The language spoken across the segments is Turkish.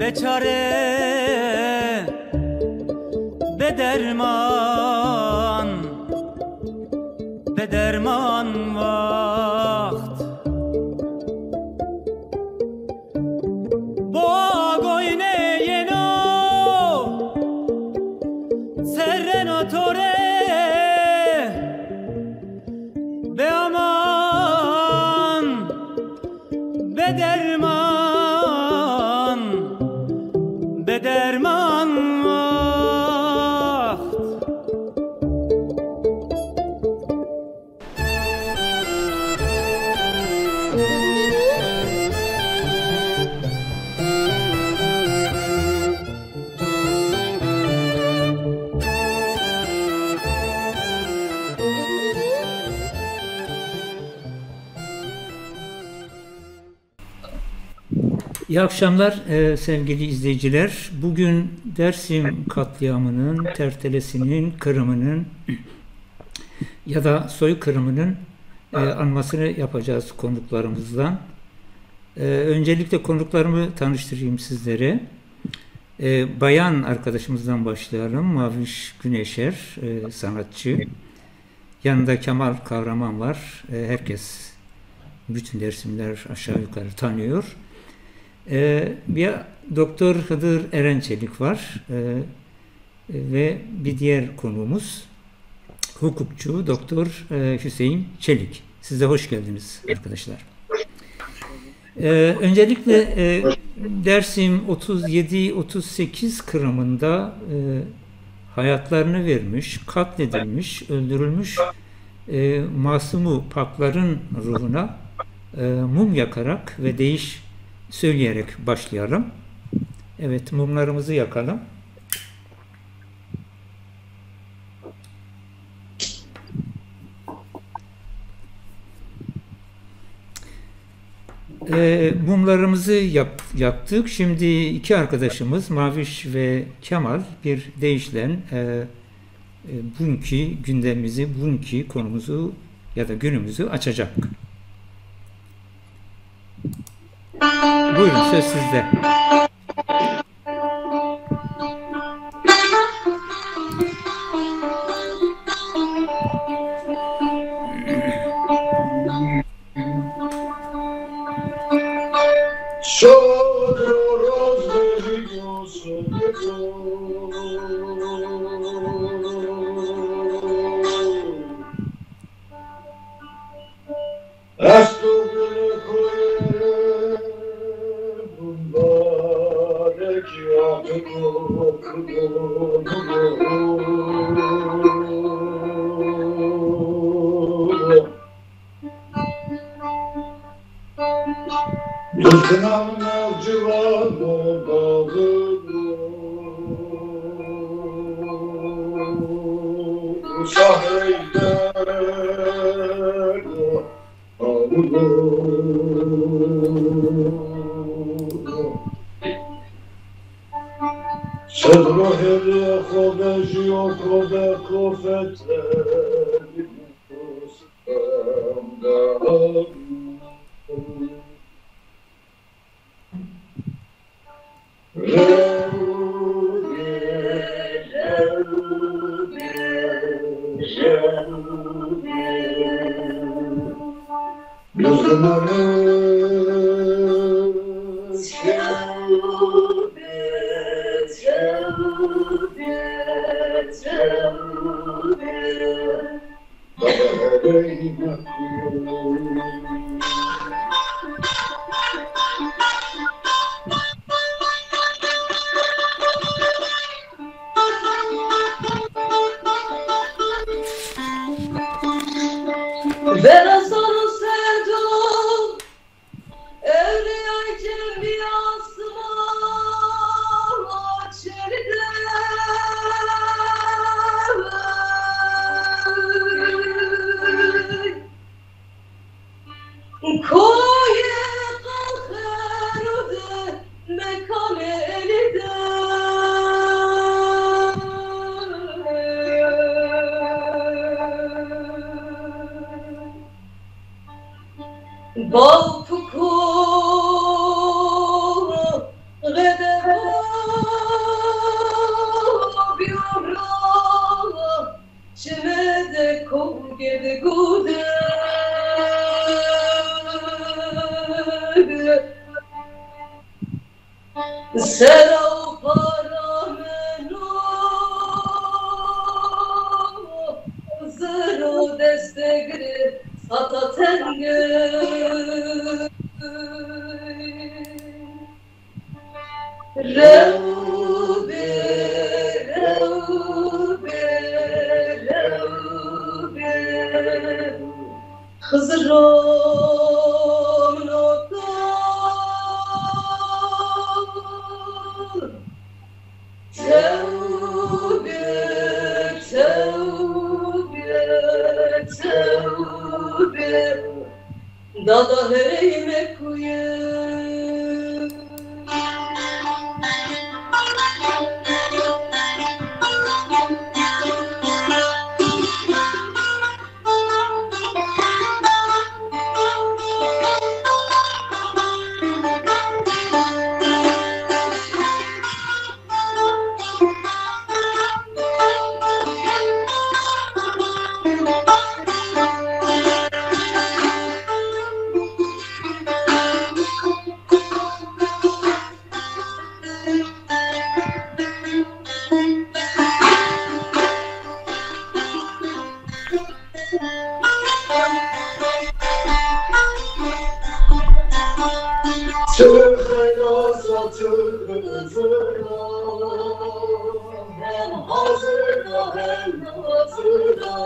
beçare bederman bederman vakt boğa goyne yeno serrenatore be aman bederman bederman vakt İyi akşamlar sevgili izleyiciler. Bugün Dersim katliamının, Tertelesi'nin, Kırım'ının ya da soykırımının anmasını yapacağız konuklarımızla. Öncelikle konuklarımı tanıştırayım sizlere. Bayan arkadaşımızdan başlayalım. Maviş Güneşer, sanatçı. Yanında Kemal Kahraman var. Herkes, bütün Dersimler aşağı yukarı tanıyor. Bir Doktor Hıdır Erençelik var ve bir diğer konuğumuz hukukçu Doktor Hüseyin Çelik. Size hoş geldiniz arkadaşlar. Öncelikle Dersim 37-38 Kırım'ında hayatlarını vermiş, katledilmiş, öldürülmüş masumu pakların ruhuna mum yakarak ve değiş söyleyerek başlayalım. Evet, mumlarımızı yakalım. Mumlarımızı yaktık. Şimdi iki arkadaşımız Maviş ve Kemal bir deyişle bugünkü gündemimizi, bugünkü konumuzu ya da günümüzü açacak. Buyurun, söz sizde. Bal pukuru gede Sera parameno zero destegri satatenge Reube, reube, reube Hızırım nokta Tevbe, tevbe, tevbe Dada heyme kuye Tırhına satırhına Hem hazırda hem hazırda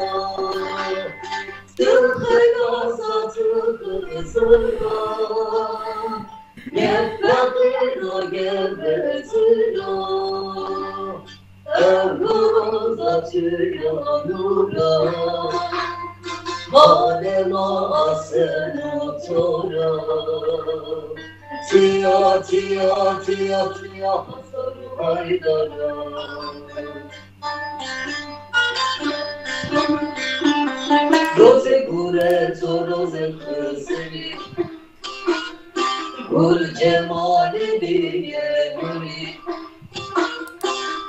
Tırhına satırhına Gefetira gefetira Erdoğan'a tüyanura Halema asen otura Tia, tia, tia, tia, Hasan Haydar'a Roze gureto, roze kızeri Gul cemali diye guri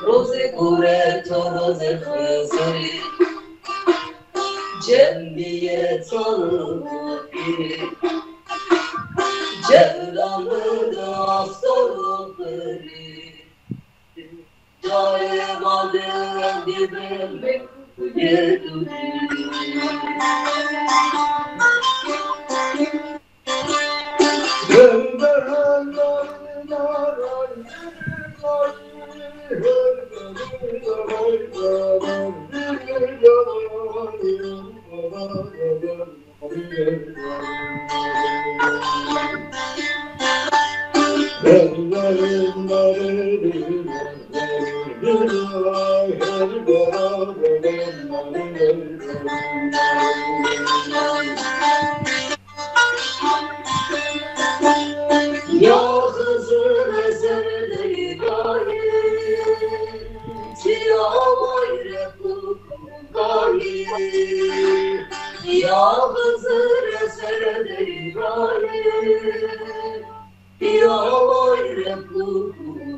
Roze gureto, roze kızeri Cembiye tanımı biri Cevlamıda sorulları Caemadım dibime yeduri Ya Hızır ezeli gayet Ya bayre gayet Ya Hızır ezeli gayet Ya bayre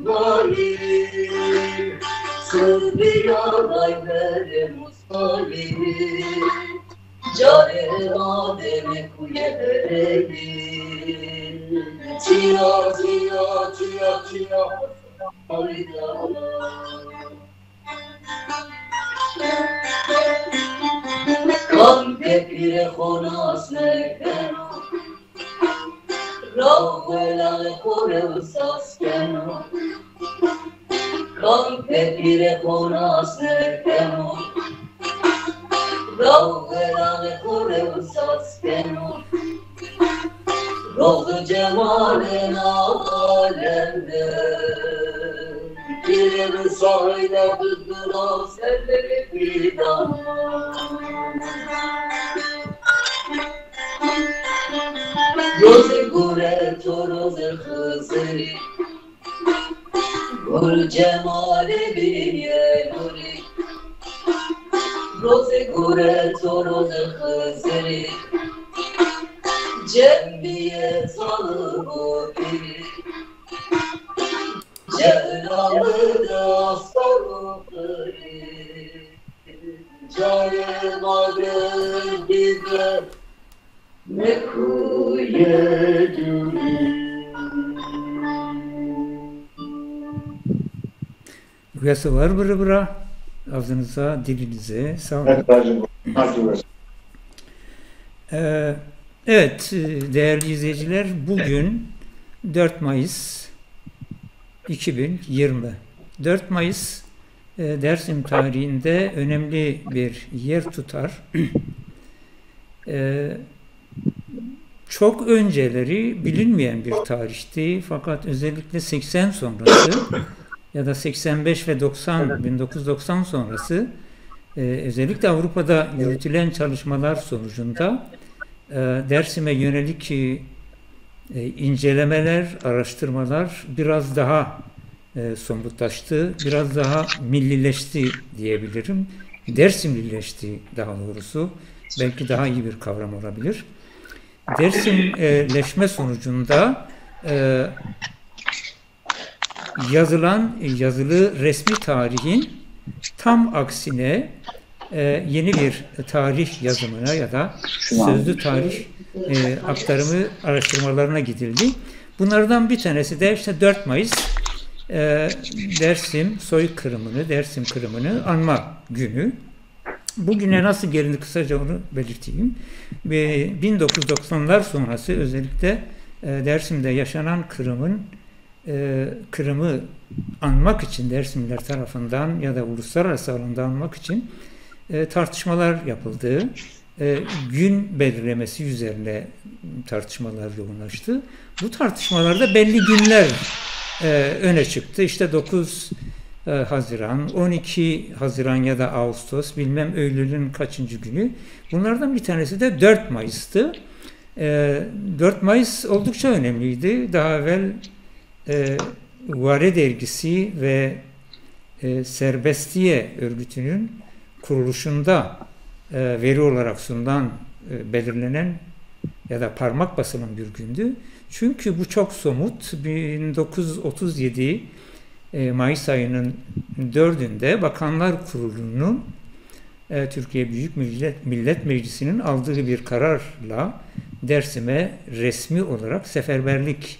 gayet Sız bir yaday bere musalli Care ademe kuyereli Tia, tia, tia, tia, hayda Kan pepire khonas nekeno Ravela kore usaskeno Kan pepire khonas nekeno Ravela kore usaskeno Rozu cemalin alemde Bir sahile düzdüra selleri fidan Roze gureto roze hızri Gul cemali biye nuri Roze gureto roze hızri Cembiye tanımı biri Cevlamıda sorulları Caemadım dibe mekuyeduri Uyası var bıra bıra. Ağzınıza, dilinize sağlık. Evet bacım. Hadi. Evet, değerli izleyiciler, bugün 4 Mayıs 2020. 4 Mayıs Dersim tarihinde önemli bir yer tutar. Çok önceleri bilinmeyen bir tarihti, fakat özellikle 80 sonrası ya da 85 ve 1990 sonrası özellikle Avrupa'da yürütülen çalışmalar sonucunda Dersim'e yönelik incelemeler, araştırmalar biraz daha somutlaştı, biraz daha millileşti diyebilirim. Dersimlileşti daha doğrusu. Belki daha iyi bir kavram olabilir. Dersimleşme sonucunda yazılı resmi tarihin tam aksine yeni bir tarih yazımına ya da sözlü tarih aktarımı araştırmalarına gidildi. Bunlardan bir tanesi de işte 4 Mayıs Dersim soykırımını, Dersim kırımını anma günü. Bugüne nasıl gelindi kısaca onu belirteyim. 1990'lar sonrası özellikle Dersim'de yaşanan kırımı anmak için Dersimliler tarafından ya da uluslararası alanda anmak için tartışmalar yapıldı. Gün belirlemesi üzerine tartışmalar yoğunlaştı. Bu tartışmalarda belli günler öne çıktı. İşte 9 Haziran, 12 Haziran ya da Ağustos, bilmem Eylül'ün kaçıncı günü. Bunlardan bir tanesi de 4 Mayıs'tı. 4 Mayıs oldukça önemliydi. Daha evvel Vare Dergisi ve Serbestiye örgütünün kuruluşunda veri olarak sunulan, belirlenen ya da parmak basılan bir gündü. Çünkü bu çok somut. 1937 Mayıs ayının 4'ünde Bakanlar Kurulu'nun Türkiye Büyük Millet Meclisi'nin aldığı bir kararla Dersim'e resmi olarak seferberlik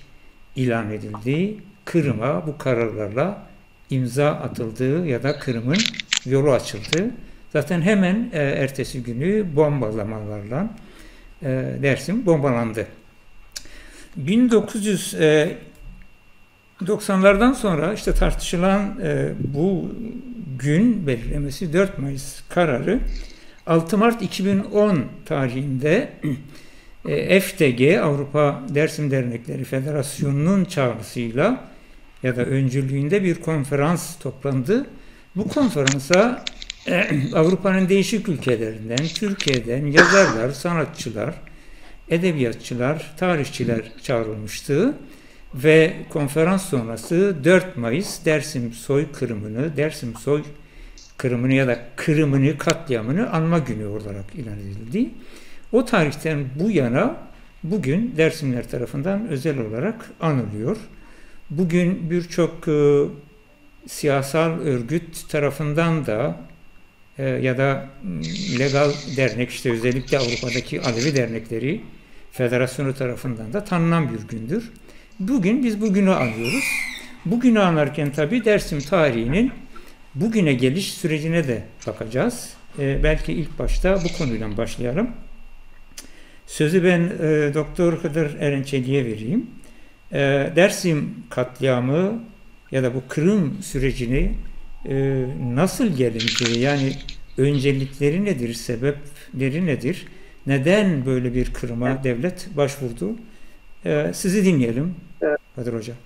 ilan edildi. Kırım'a bu kararlarla imza atıldı ya da Kırım'ın yolu açıldı. Zaten hemen ertesi günü bombalamalarla Dersim bombalandı. 1990'lardan sonra işte tartışılan bu gün belirlemesi 4 Mayıs kararı 6 Mart 2010 tarihinde FDG Avrupa Dersim Dernekleri Federasyonu'nun çağrısıyla ya da öncülüğünde bir konferans toplandı. Bu konferansa Avrupa'nın değişik ülkelerinden, Türkiye'den yazarlar, sanatçılar, edebiyatçılar, tarihçiler çağrılmıştı ve konferans sonrası 4 Mayıs Dersim soykırımını ya da Kırım'ını, katliamını anma günü olarak ilan edildi. O tarihten bu yana bugün Dersimler tarafından özel olarak anılıyor. Bugün birçok siyasal örgüt tarafından da ya da legal dernek, işte özellikle Avrupa'daki Alevi dernekleri federasyonu tarafından da tanınan bir gündür. Bugün biz bugünü anıyoruz. Bugünü anarken tabii Dersim tarihinin bugüne geliş sürecine de bakacağız. Belki ilk başta bu konuyla başlayalım. Sözü ben Doktor Hıdır Erençeli'ye vereyim. Dersim katliamı ya da bu Kırım sürecini nasıl gelindi? Yani öncelikleri nedir? Sebepleri nedir? Neden böyle bir Kırım'a devlet başvurdu? Sizi dinleyelim Hıdır Hocam.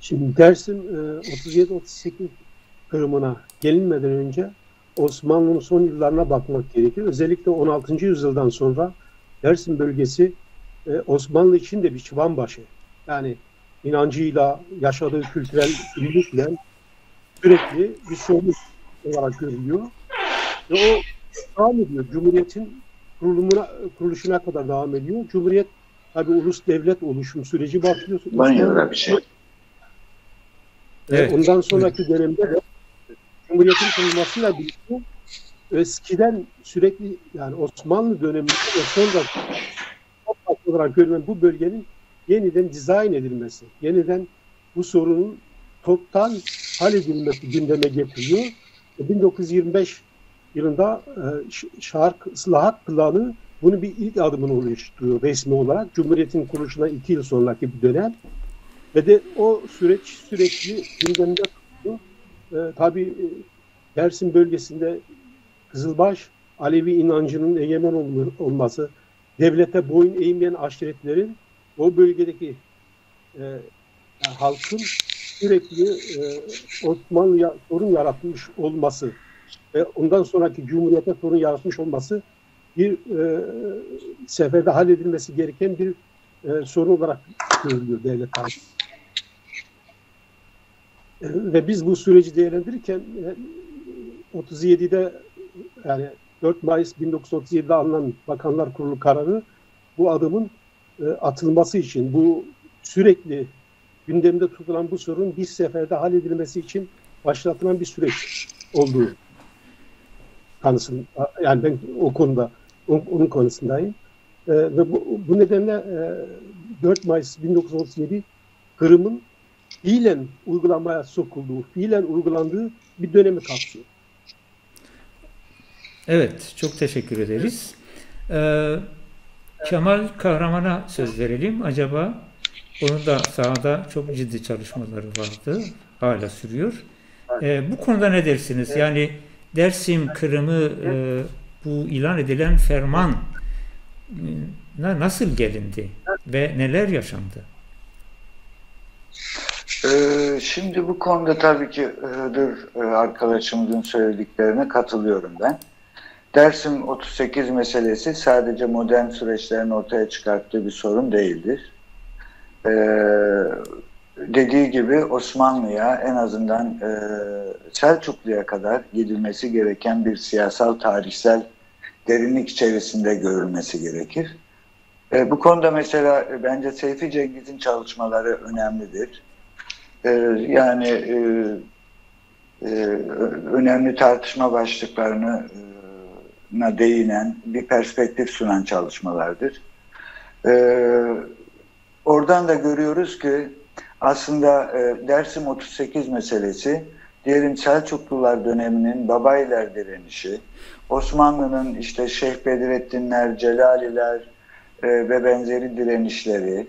Şimdi Dersim 37-38 Kırım'ına gelinmeden önce Osmanlı'nın son yıllarına bakmak gerekir. Özellikle 16. yüzyıldan sonra Dersim bölgesi Osmanlı için de bir çıbanbaşı. Yani inancıyla, yaşadığı kültürel kimlikle sürekli bir sorun olarak görülüyor. Ve o devam ediyor. Cumhuriyetin kuruluşuna kadar devam ediyor. Cumhuriyet tabi ulus devlet oluşum süreci başlıyor. Banyoda bir şey. Evet. Ondan sonraki dönemde de Cumhuriyetin kurulmasıyla birlikte eskiden sürekli yani Osmanlı döneminde ve sonra olarak görülen bu bölgenin yeniden dizayn edilmesi, yeniden bu sorunun toptan halledilmesi gündeme getiriyor. 1925 yılında Şark Islahat Planı bunun bir ilk adımını oluşturuyor resmi olarak. Cumhuriyet'in kuruluşuna 2 yıl sonraki bir dönem. Ve de o süreç sürekli gündemde tutuluyor. Tabii Dersim bölgesinde Kızılbaş, Alevi inancının egemen olması, devlete boyun eğmeyen aşiretlerin o bölgedeki halkın sürekli Osmanlı'ya sorun yaratmış olması ve ondan sonraki Cumhuriyet'e sorun yaratmış olması bir seferde halledilmesi gereken bir sorun olarak görülüyor devlet tarafından. Ve biz bu süreci değerlendirirken 37'de yani 4 Mayıs 1937'de alınan Bakanlar Kurulu kararı bu adımın atılması için, bu sürekli gündemde tutulan bu sorun bir seferde halledilmesi için başlatılan bir süreç olduğu kanısında. Yani ben o konuda, onun konusundayım. Ve bu nedenle 4 Mayıs 1937 Kırım'ın fiilen uygulamaya sokulduğu, fiilen uygulandığı bir dönemi kapsıyor. Evet, çok teşekkür ederiz. Kemal Kahraman'a söz verelim. Acaba onun da sahada çok ciddi çalışmaları vardı, hala sürüyor. Bu konuda ne dersiniz? Yani Dersim Kırım'ı bu ilan edilen ferman nasıl gelindi ve neler yaşandı? Şimdi bu konuda tabii ki Hıdır arkadaşımızın söylediklerine katılıyorum ben. Dersim 38 meselesi sadece modern süreçlerin ortaya çıkarttığı bir sorun değildir. Dediği gibi Osmanlı'ya en azından Selçuklu'ya kadar gidilmesi gereken bir siyasal, tarihsel derinlik içerisinde görülmesi gerekir. Bu konuda mesela bence Seyfi Cengiz'in çalışmaları önemlidir. Yani önemli tartışma başlıklarına değinen, bir perspektif sunan çalışmalardır. Oradan da görüyoruz ki aslında Dersim 38 meselesi, diyelim Selçuklular döneminin Babayiler direnişi, Osmanlı'nın işte Şeyh Bedrettinler, Celaliler ve benzeri direnişleri,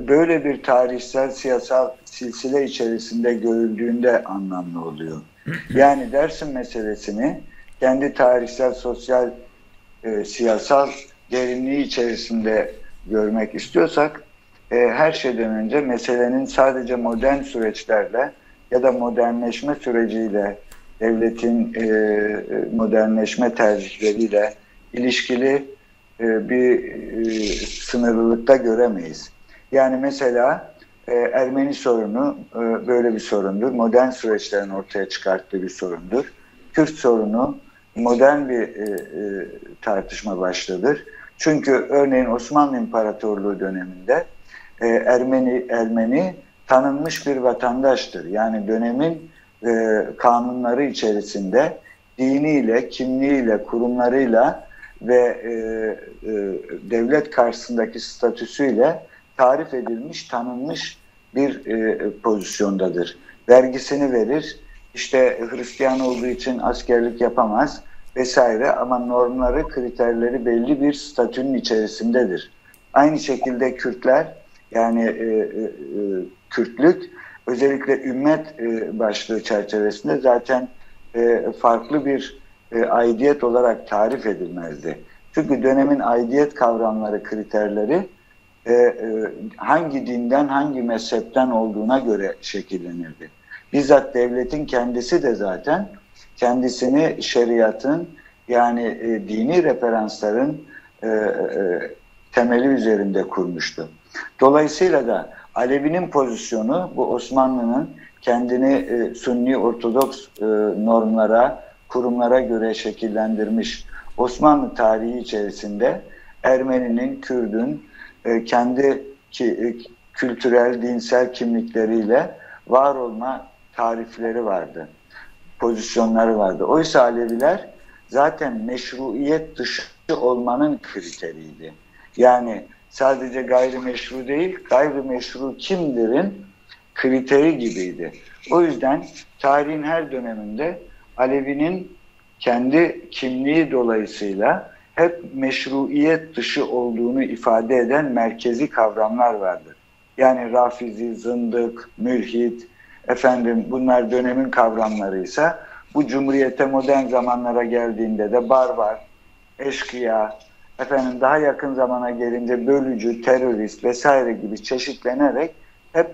böyle bir tarihsel, siyasal silsile içerisinde görüldüğünde anlamlı oluyor. Yani Dersim meselesini kendi tarihsel, sosyal, siyasal derinliği içerisinde görmek istiyorsak, her şeyden önce meselenin sadece modern süreçlerle ya da modernleşme süreciyle, devletin modernleşme tercihleriyle ilişkili bir sınırlılıkta göremeyiz. Yani mesela Ermeni sorunu böyle bir sorundur. Modern süreçlerin ortaya çıkarttığı bir sorundur. Kürt sorunu modern bir tartışma başlığıdır. Çünkü örneğin Osmanlı İmparatorluğu döneminde Ermeni tanınmış bir vatandaştır. Yani dönemin kanunları içerisinde diniyle, kimliğiyle, kurumlarıyla ve devlet karşısındaki statüsüyle tarif edilmiş, tanınmış bir pozisyondadır. Vergisini verir, işte Hristiyan olduğu için askerlik yapamaz vesaire ama normları, kriterleri belli bir statünün içerisindedir. Aynı şekilde Kürtler, yani Kürtlük özellikle ümmet başlığı çerçevesinde zaten farklı bir aidiyet olarak tarif edilmezdi. Çünkü dönemin aidiyet kavramları, kriterleri hangi dinden, hangi mezhepten olduğuna göre şekillenirdi. Bizzat devletin kendisi de zaten kendisini şeriatın, yani dini referansların temeli üzerinde kurmuştu. Dolayısıyla da Alevi'nin pozisyonu bu Osmanlı'nın kendini Sünni Ortodoks normlara, kurumlara göre şekillendirmiş Osmanlı tarihi içerisinde Ermeninin, Kürdün kendi kültürel, dinsel kimlikleriyle var olma tarifleri vardı, pozisyonları vardı. Oysa Aleviler zaten meşruiyet dışı olmanın kriteriydi. Yani sadece gayrimeşru değil, gayrimeşru kimdir'in kriteri gibiydi. O yüzden tarihin her döneminde Alevi'nin kendi kimliği dolayısıyla hep meşruiyet dışı olduğunu ifade eden merkezi kavramlar vardır. Yani Rafizi, zındık, mülhit, bunlar dönemin kavramlarıysa bu Cumhuriyete modern zamanlara geldiğinde de barbar, eşkıya, daha yakın zamana gelince bölücü, terörist vesaire gibi çeşitlenerek hep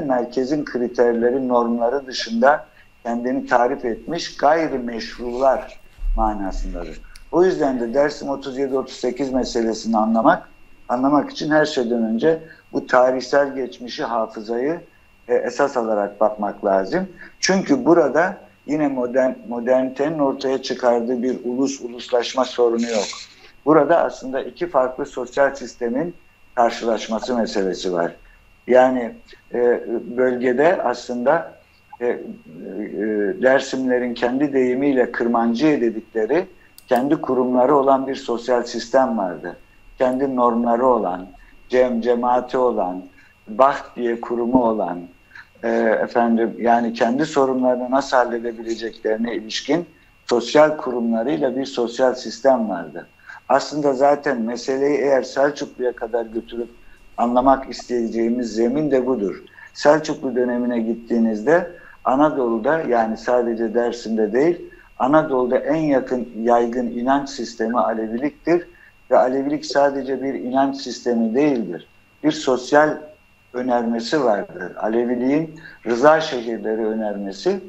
merkezin kriterleri, normları dışında kendini tarif etmiş gayrimeşrular manasındadır. O yüzden de Dersim 37-38 meselesini anlamak için her şeyden önce bu tarihsel geçmişi, hafızayı esas alarak bakmak lazım. Çünkü burada yine modernitenin ortaya çıkardığı bir uluslaşma sorunu yok. Burada aslında iki farklı sosyal sistemin karşılaşması meselesi var. Yani bölgede aslında Dersimlerin kendi deyimiyle kırmancı dedikleri kendi kurumları olan bir sosyal sistem vardı. Kendi normları olan, cemaati olan, Baht diye kurumu olan, yani kendi sorunlarını nasıl halledebileceklerine ilişkin sosyal kurumlarıyla bir sosyal sistem vardı. Aslında zaten meseleyi eğer Selçuklu'ya kadar götürüp anlamak isteyeceğimiz zemin de budur. Selçuklu dönemine gittiğinizde Anadolu'da, yani sadece Dersim'de değil, Anadolu'da en yaygın inanç sistemi Aleviliktir ve Alevilik sadece bir inanç sistemi değildir. Bir sosyal önermesi vardır. Aleviliğin rıza şehirleri önermesi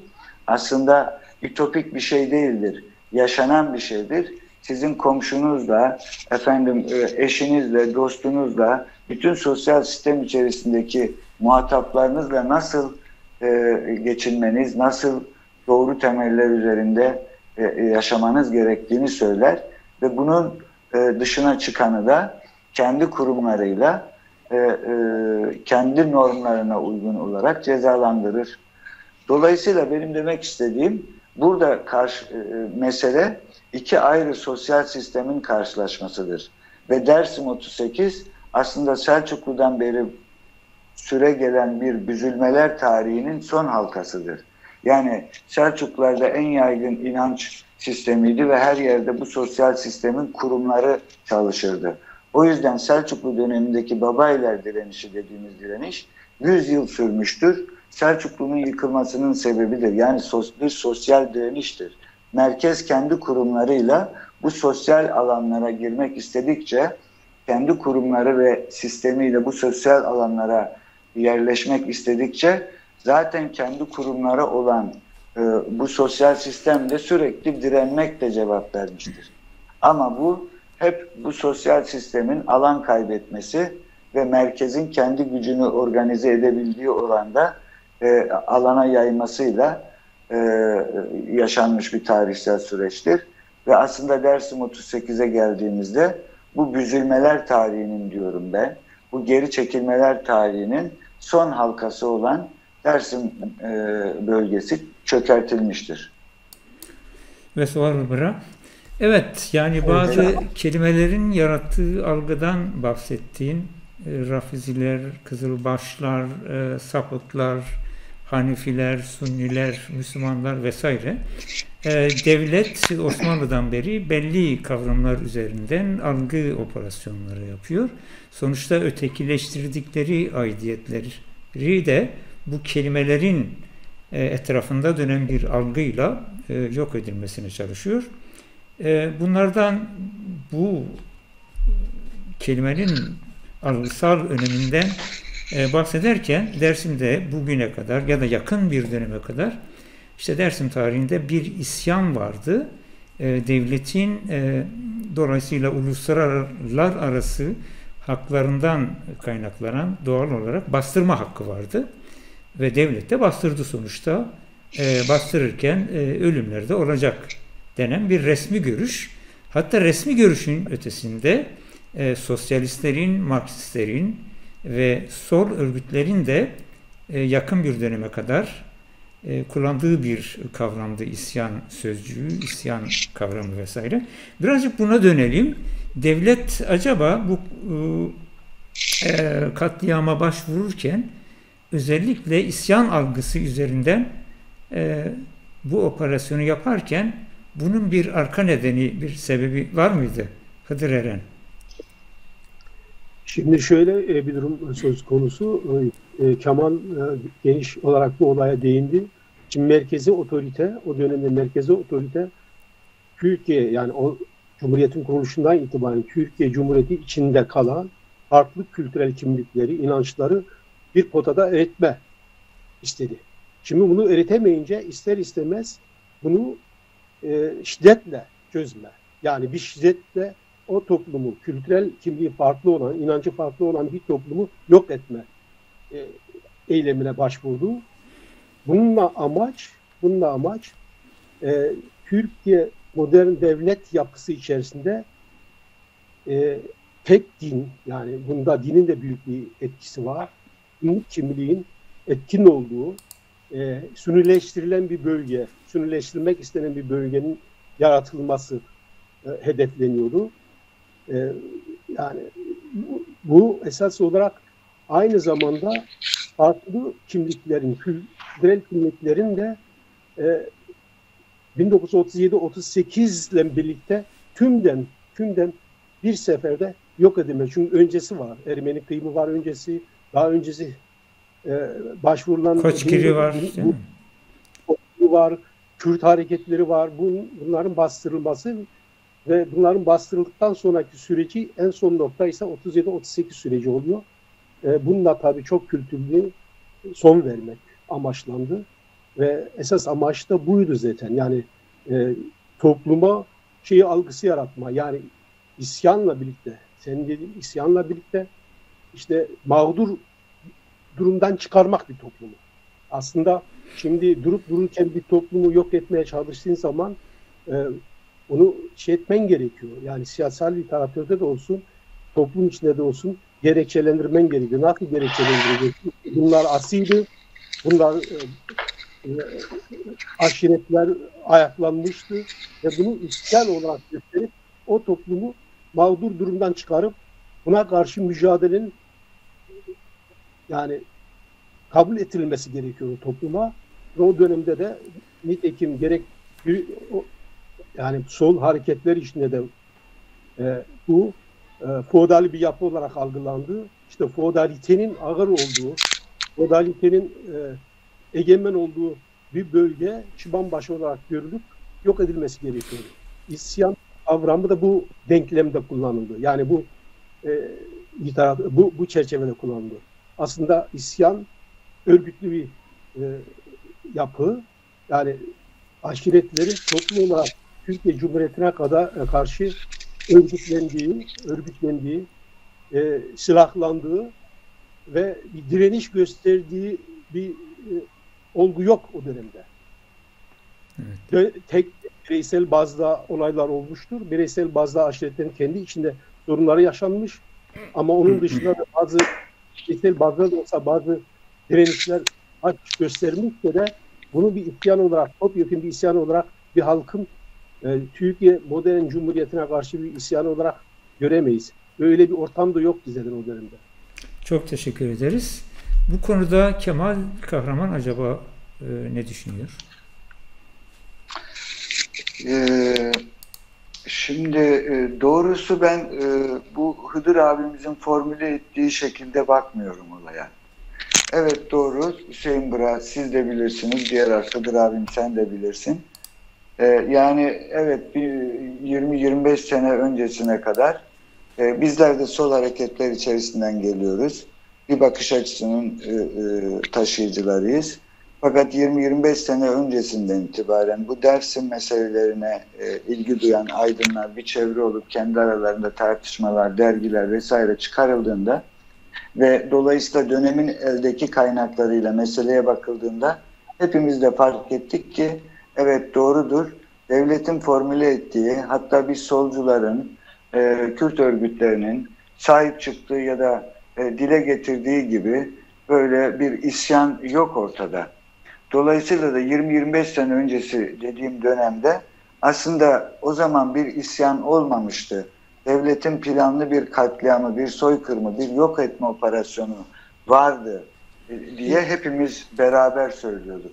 aslında ütopik bir şey değildir. Yaşanan bir şeydir. Sizin komşunuzla, eşinizle, dostunuzla, bütün sosyal sistem içerisindeki muhataplarınızla nasıl geçinmeniz, nasıl doğru temeller üzerinde yaşamanız gerektiğini söyler ve bunun dışına çıkanı da kendi kurumlarıyla kendi normlarına uygun olarak cezalandırır. Dolayısıyla benim demek istediğim burada mesele iki ayrı sosyal sistemin karşılaşmasıdır. Ve Dersim 38 aslında Selçuklu'dan beri süre gelen bir büzülmeler tarihinin son halkasıdır. Yani Selçuklularda en yaygın inanç sistemiydi ve her yerde bu sosyal sistemin kurumları çalışırdı. O yüzden Selçuklu dönemindeki Babayiler direnişi dediğimiz direniş 100 yıl sürmüştür. Selçuklu'nun yıkılmasının sebebidir. Yani bir sosyal direniştir. Merkez kendi kurumlarıyla bu sosyal alanlara girmek istedikçe, kendi kurumları ve sistemiyle bu sosyal alanlara yerleşmek istedikçe zaten kendi kurumları olan bu sosyal sistemde sürekli direnmekle cevap vermiştir. Ama bu hep bu sosyal sistemin alan kaybetmesi ve merkezin kendi gücünü organize edebildiği oranda alana yaymasıyla yaşanmış bir tarihsel süreçtir. Ve aslında Dersim 38'e geldiğimizde bu büzülmeler tarihinin diyorum ben, bu geri çekilmeler tarihinin son halkası olan Dersim bölgesi çökertilmiştir. Ve sonra evet, yani bazı kelimelerin yarattığı algıdan bahsettiğin Rafiziler, Kızılbaşlar, Sapıklar, Hanifiler, Sunniler, Müslümanlar vesaire devlet Osmanlı'dan beri belli kavramlar üzerinden algı operasyonları yapıyor. Sonuçta ötekileştirdikleri aidiyetleri de bu kelimelerin etrafında dönen bir algıyla yok edilmesine çalışıyor. Bunlardan bu kelimenin algısal öneminden bahsederken Dersim'de bugüne kadar ya da yakın bir döneme kadar işte Dersim tarihinde bir isyan vardı. Devletin dolayısıyla uluslararası arası haklarından kaynaklanan doğal olarak bastırma hakkı vardı. Ve devlet de bastırdı sonuçta. Bastırırken ölümler de olacak denen bir resmi görüş. Hatta resmi görüşün ötesinde sosyalistlerin, Marksistlerin ve sol örgütlerin de yakın bir döneme kadar kullandığı bir kavramdı isyan sözcüğü, isyan kavramı vesaire. Birazcık buna dönelim. Devlet acaba bu katliama başvururken özellikle isyan algısı üzerinden bu operasyonu yaparken bunun bir arka nedeni, bir sebebi var mıydı Hıdır Eren? Şimdi şöyle bir durum söz konusu. Kemal geniş olarak bu olaya değindi. Şimdi merkezi otorite, o dönemde merkezi otorite Türkiye, yani o Cumhuriyet'in kuruluşundan itibaren Türkiye Cumhuriyeti içinde kalan farklı kültürel kimlikleri, inançları bir potada eritme istedi. Şimdi bunu eritemeyince ister istemez bunu şiddetle çözme. Yani bir şiddetle o toplumu, kültürel kimliği farklı olan, inancı farklı olan bir toplumu yok etme eylemine başvurdu. Bununla amaç Türkiye modern devlet yapısı içerisinde tek din, yani bunda dinin de büyük bir etkisi var. Kimlik kimliğin etkin olduğu, sünnileştirilen bir bölge, sünnileştirmek istenen bir bölgenin yaratılması hedefleniyordu. Yani bu esas olarak aynı zamanda farklı kimliklerin, kültürel kimliklerin de 1937-38 ile birlikte tümden bir seferde yok edilme. Çünkü öncesi var. Ermeni kıyımı var öncesi. Daha öncesi başvurulan Koçgiri var. Var. Kürt hareketleri var. Bunların bastırılması ve bunların bastırıldıktan sonraki süreci, en son nokta ise 37-38 süreci oluyor. Bununla tabii çok kültürlü son vermek amaçlandı. Ve esas amaç da buydu zaten. Yani topluma algısı yaratma. Yani isyanla birlikte, senin dediğin isyanla birlikte işte mağdur durumdan çıkarmak bir toplumu. Aslında şimdi durup dururken bir toplumu yok etmeye çalıştığın zaman onu etmen gerekiyor. Yani siyasal literatürde de olsun, toplum içinde de olsun gerekçelendirmen gerekiyor. Nasıl gerekçelendireceksin? Bunlar asildi. Bunlar aşiretler ayaklanmıştı ve bunu isyan olarak gösterip o toplumu mağdur durumdan çıkarıp buna karşı mücadelenin yani kabul edilmesi gerekiyor o topluma. Ve o dönemde de nitekim gerek yani sol hareketler içinde de bu feodal bir yapı olarak algılandı. İşte feodalitenin ağır olduğu, feodalitenin egemen olduğu bir bölge çıbanbaşı olarak görülüp yok edilmesi gerekiyor. İsyan kavramı da bu denklemde kullanıldı. Yani bu çerçevede kullanıldı. Aslında isyan örgütlü bir yapı. Yani aşiretlerin toplum olarak Türkiye Cumhuriyeti'ne karşı örgütlendiği, silahlandığı ve bir direniş gösterdiği bir olgu yok o dönemde. Evet. Tek bireysel bazda olaylar olmuştur. Bireysel bazda aşiretlerin kendi içinde sorunları yaşanmış. Ama onun dışında da bazı bireysel bazda da olsa bazı direnişler göstermişse de bunu bir isyan olarak, topyekun bir isyan olarak bir halkın Türkiye modern cumhuriyetine karşı bir isyan olarak göremeyiz. Böyle bir ortam da yok zaten o dönemde. Çok teşekkür ederiz. Bu konuda Kemal Kahraman acaba ne düşünüyor? Şimdi doğrusu ben bu Hıdır abimizin formüle ettiği şekilde bakmıyorum olaya. Evet doğru, Hüseyin Bıra siz de bilirsiniz, diğer Hıdır abim sen de bilirsin. Yani evet 20-25 sene öncesine kadar bizler de sol hareketler içerisinden geliyoruz. Bir bakış açısının taşıyıcılarıyız. Fakat 20-25 sene öncesinden itibaren bu Dersim meselelerine ilgi duyan aydınlar bir çevre olup kendi aralarında tartışmalar, dergiler vesaire çıkarıldığında ve dolayısıyla dönemin eldeki kaynaklarıyla meseleye bakıldığında hepimiz de fark ettik ki evet doğrudur. Devletin formüle ettiği, hatta biz solcuların, Kürt örgütlerinin sahip çıktığı ya da dile getirdiği gibi böyle bir isyan yok ortada. Dolayısıyla da 20-25 sene öncesi dediğim dönemde aslında o zaman bir isyan olmamıştı. Devletin planlı bir katliamı, bir soykırımı, bir yok etme operasyonu vardı. diye hepimiz beraber söylüyorduk.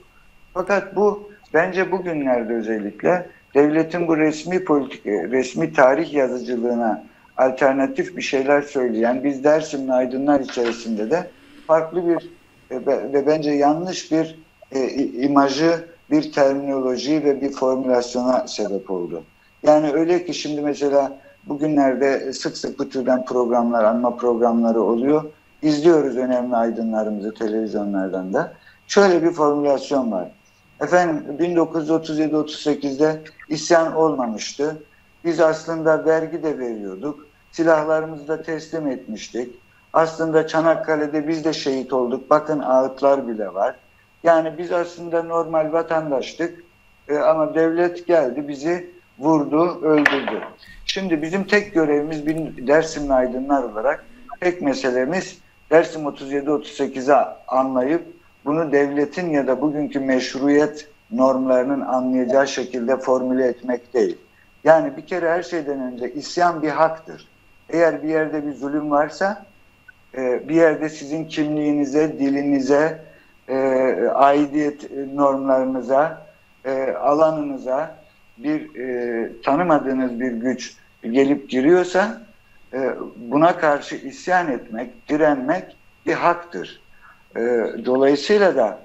Fakat bu bence bugünlerde özellikle devletin bu resmi tarih yazıcılığına alternatif bir şeyler söyleyen, biz Dersimli aydınlar içerisinde de farklı bir ve bence yanlış bir imajı, bir terminoloji ve bir formülasyona sebep oldu. Yani öyle ki şimdi mesela bugünlerde sık sık bu türden programlar, anma programları oluyor. İzliyoruz önemli aydınlarımızı televizyonlardan da. Şöyle bir formülasyon var. Efendim 1937-38'de isyan olmamıştı. Biz aslında vergi de veriyorduk. Silahlarımızı da teslim etmiştik. Aslında Çanakkale'de biz de şehit olduk. Bakın ağıtlar bile var. Yani biz aslında normal vatandaştık. Ama devlet geldi bizi vurdu, öldürdü. Şimdi bizim tek görevimiz Dersimli aydınlar olarak tek meselemiz Dersim 37-38'i anlayıp bunu devletin ya da bugünkü meşruiyet normlarının anlayacağı şekilde formüle etmek değil. Yani bir kere her şeyden önce isyan bir haktır. Eğer bir yerde bir zulüm varsa bir yerde sizin kimliğinize, dilinize, aidiyet normlarınıza, alanınıza bir tanımadığınız bir güç gelip giriyorsa buna karşı isyan etmek, direnmek bir haktır. Dolayısıyla da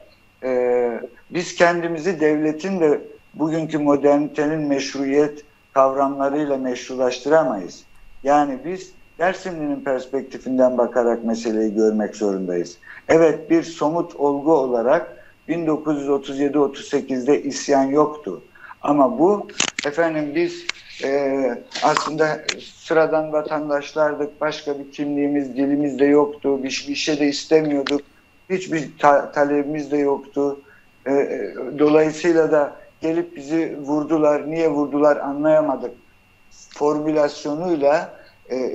biz kendimizi devletin de bugünkü modernitenin meşruiyet kavramlarıyla meşrulaştıramayız. Yani biz Dersimli'nin perspektifinden bakarak meseleyi görmek zorundayız. Evet, bir somut olgu olarak 1937-38'de isyan yoktu. Ama bu efendim biz aslında sıradan vatandaşlardık, başka bir kimliğimiz, dilimiz de yoktu, bir şey de istemiyorduk, hiçbir talebimiz de yoktu. Dolayısıyla da gelip bizi vurdular, niye vurdular anlayamadık formülasyonuyla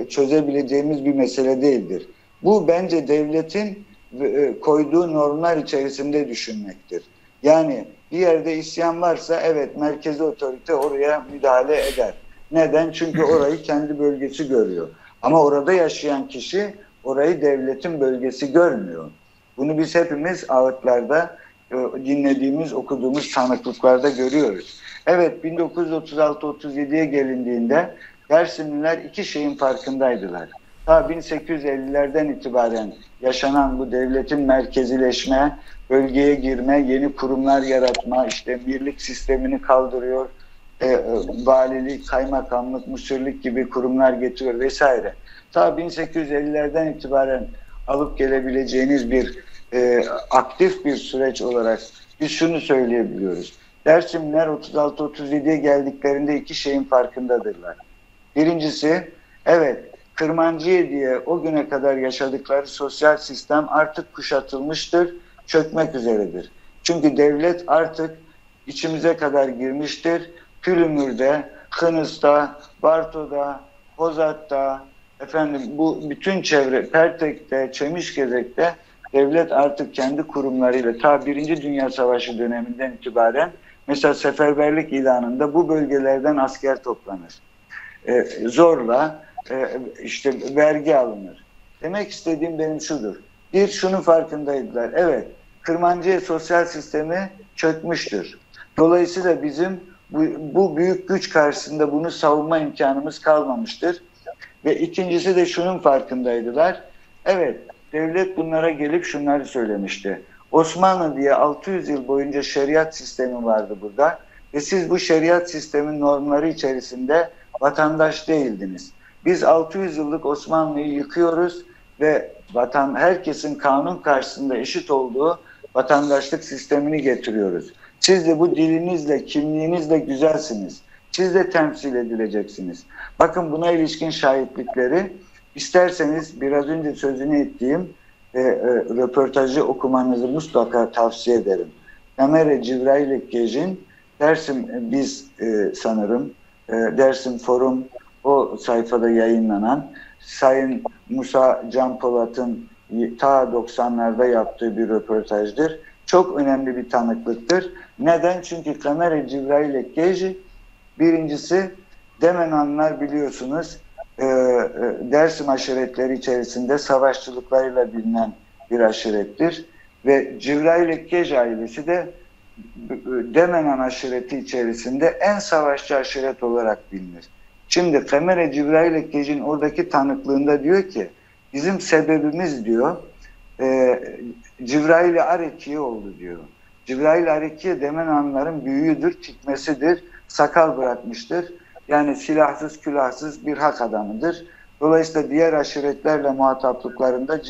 çözebileceğimiz bir mesele değildir. Bu bence devletin koyduğu normlar içerisinde düşünmektir. Yani bir yerde isyan varsa evet merkezi otorite oraya müdahale eder. Neden? Çünkü orayı kendi bölgesi görüyor. Ama orada yaşayan kişi orayı devletin bölgesi görmüyor. Bunu biz hepimiz ağıtlarda dinlediğimiz, okuduğumuz tanıklıklarda görüyoruz. Evet, 1936-37'ye gelindiğinde Dersimliler iki şeyin farkındaydılar. Ta 1850'lerden itibaren yaşanan bu devletin merkezileşme, bölgeye girme, yeni kurumlar yaratma, işte birlik sistemini kaldırıyor, valilik, kaymakamlık, müsürlük gibi kurumlar getiriyor vesaire. Ta 1850'lerden itibaren alıp gelebileceğiniz bir aktif bir süreç olarak biz şunu söyleyebiliyoruz. Dersimliler 36-37'ye geldiklerinde iki şeyin farkındadırlar. Birincisi, evet, Kırmancıye diye o güne kadar yaşadıkları sosyal sistem artık kuşatılmıştır, çökmek üzeredir. Çünkü devlet artık içimize kadar girmiştir. Külümür'de, Kınıs'ta, Barto'da, Hozat'ta, efendim bu bütün çevre, Pertek'te, Çemişgezek'te devlet artık kendi kurumlarıyla ta Birinci Dünya Savaşı döneminden itibaren mesela seferberlik ilanında bu bölgelerden asker toplanır. Zorla işte vergi alınır. Demek istediğim benim şudur. Bir, şunun farkındaydılar. Evet, Kırmancıye sosyal sistemi çökmüştür. Dolayısıyla bizim bu büyük güç karşısında bunu savunma imkanımız kalmamıştır. Ve ikincisi de şunun farkındaydılar. Evet, devlet bunlara gelip şunları söylemişti. Osmanlı diye 600 yıl boyunca şeriat sistemi vardı burada. Ve siz bu şeriat sistemin normları içerisinde vatandaş değildiniz. Biz 600 yıllık Osmanlı'yı yıkıyoruz ve herkesin kanun karşısında eşit olduğu vatandaşlık sistemini getiriyoruz. Siz de bu dilinizle, kimliğinizle güzelsiniz. Siz de temsil edileceksiniz. Bakın buna ilişkin şahitlikleri isterseniz biraz önce sözünü ettiğim röportajı okumanızı mutlaka tavsiye ederim. Ömer Cibrail Ekkej'in Dersim Biz sanırım Dersim Forum o sayfada yayınlanan Sayın Musa Can Polat'ın ta 90'larda yaptığı bir röportajdır. Çok önemli bir tanıklıktır. Neden? Çünkü Ömer Cibrail Ekkej birincisi Demenanlar biliyorsunuz Dersim aşiretleri içerisinde savaşçılıklarıyla bilinen bir aşirettir. Ve Cibrail-i ailesi de Demenan aşireti içerisinde en savaşçı aşiret olarak bilinir. Şimdi Kemere Cibrail-i oradaki tanıklığında diyor ki bizim sebebimiz diyor Cibrail-i Arekiye oldu diyor. Cibrail-i Arekiye Demenanların büyüğüdür, tikmesidir, sakal bırakmıştır. Yani silahsız, külahsız bir hak adamıdır. Dolayısıyla diğer aşiretlerle muhataplıklarında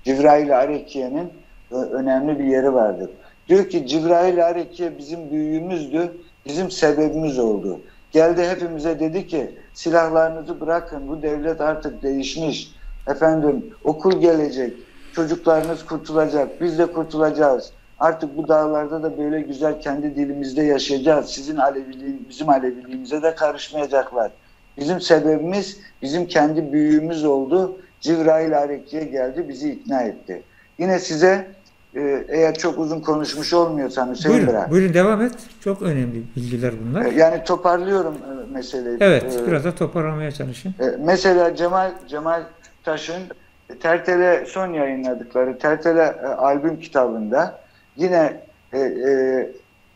Cibrail-i Arekiye'nin önemli bir yeri vardır. Diyor ki Cibrail-i Arekiye bizim büyüğümüzdü, bizim sebebimiz oldu. Geldi hepimize dedi ki silahlarınızı bırakın, bu devlet artık değişmiş. Efendim okul gelecek, çocuklarınız kurtulacak, biz de kurtulacağız. Artık bu dağlarda da böyle güzel kendi dilimizde yaşayacağız. Bizim Aleviliğimize de karışmayacaklar. Bizim sebebimiz, bizim kendi büyüğümüz oldu. Cibrail-i Arekiye geldi, bizi ikna etti. Yine size eğer çok uzun konuşmuş olmuyorsam Hüseyin Bey. Buyurun devam et. Çok önemli bilgiler bunlar. Yani toparlıyorum meseleyi. Evet, biraz da toparlamaya çalışın. Mesela Cemal Taş'ın Tertele son yayınladıkları Tertele albüm kitabında yine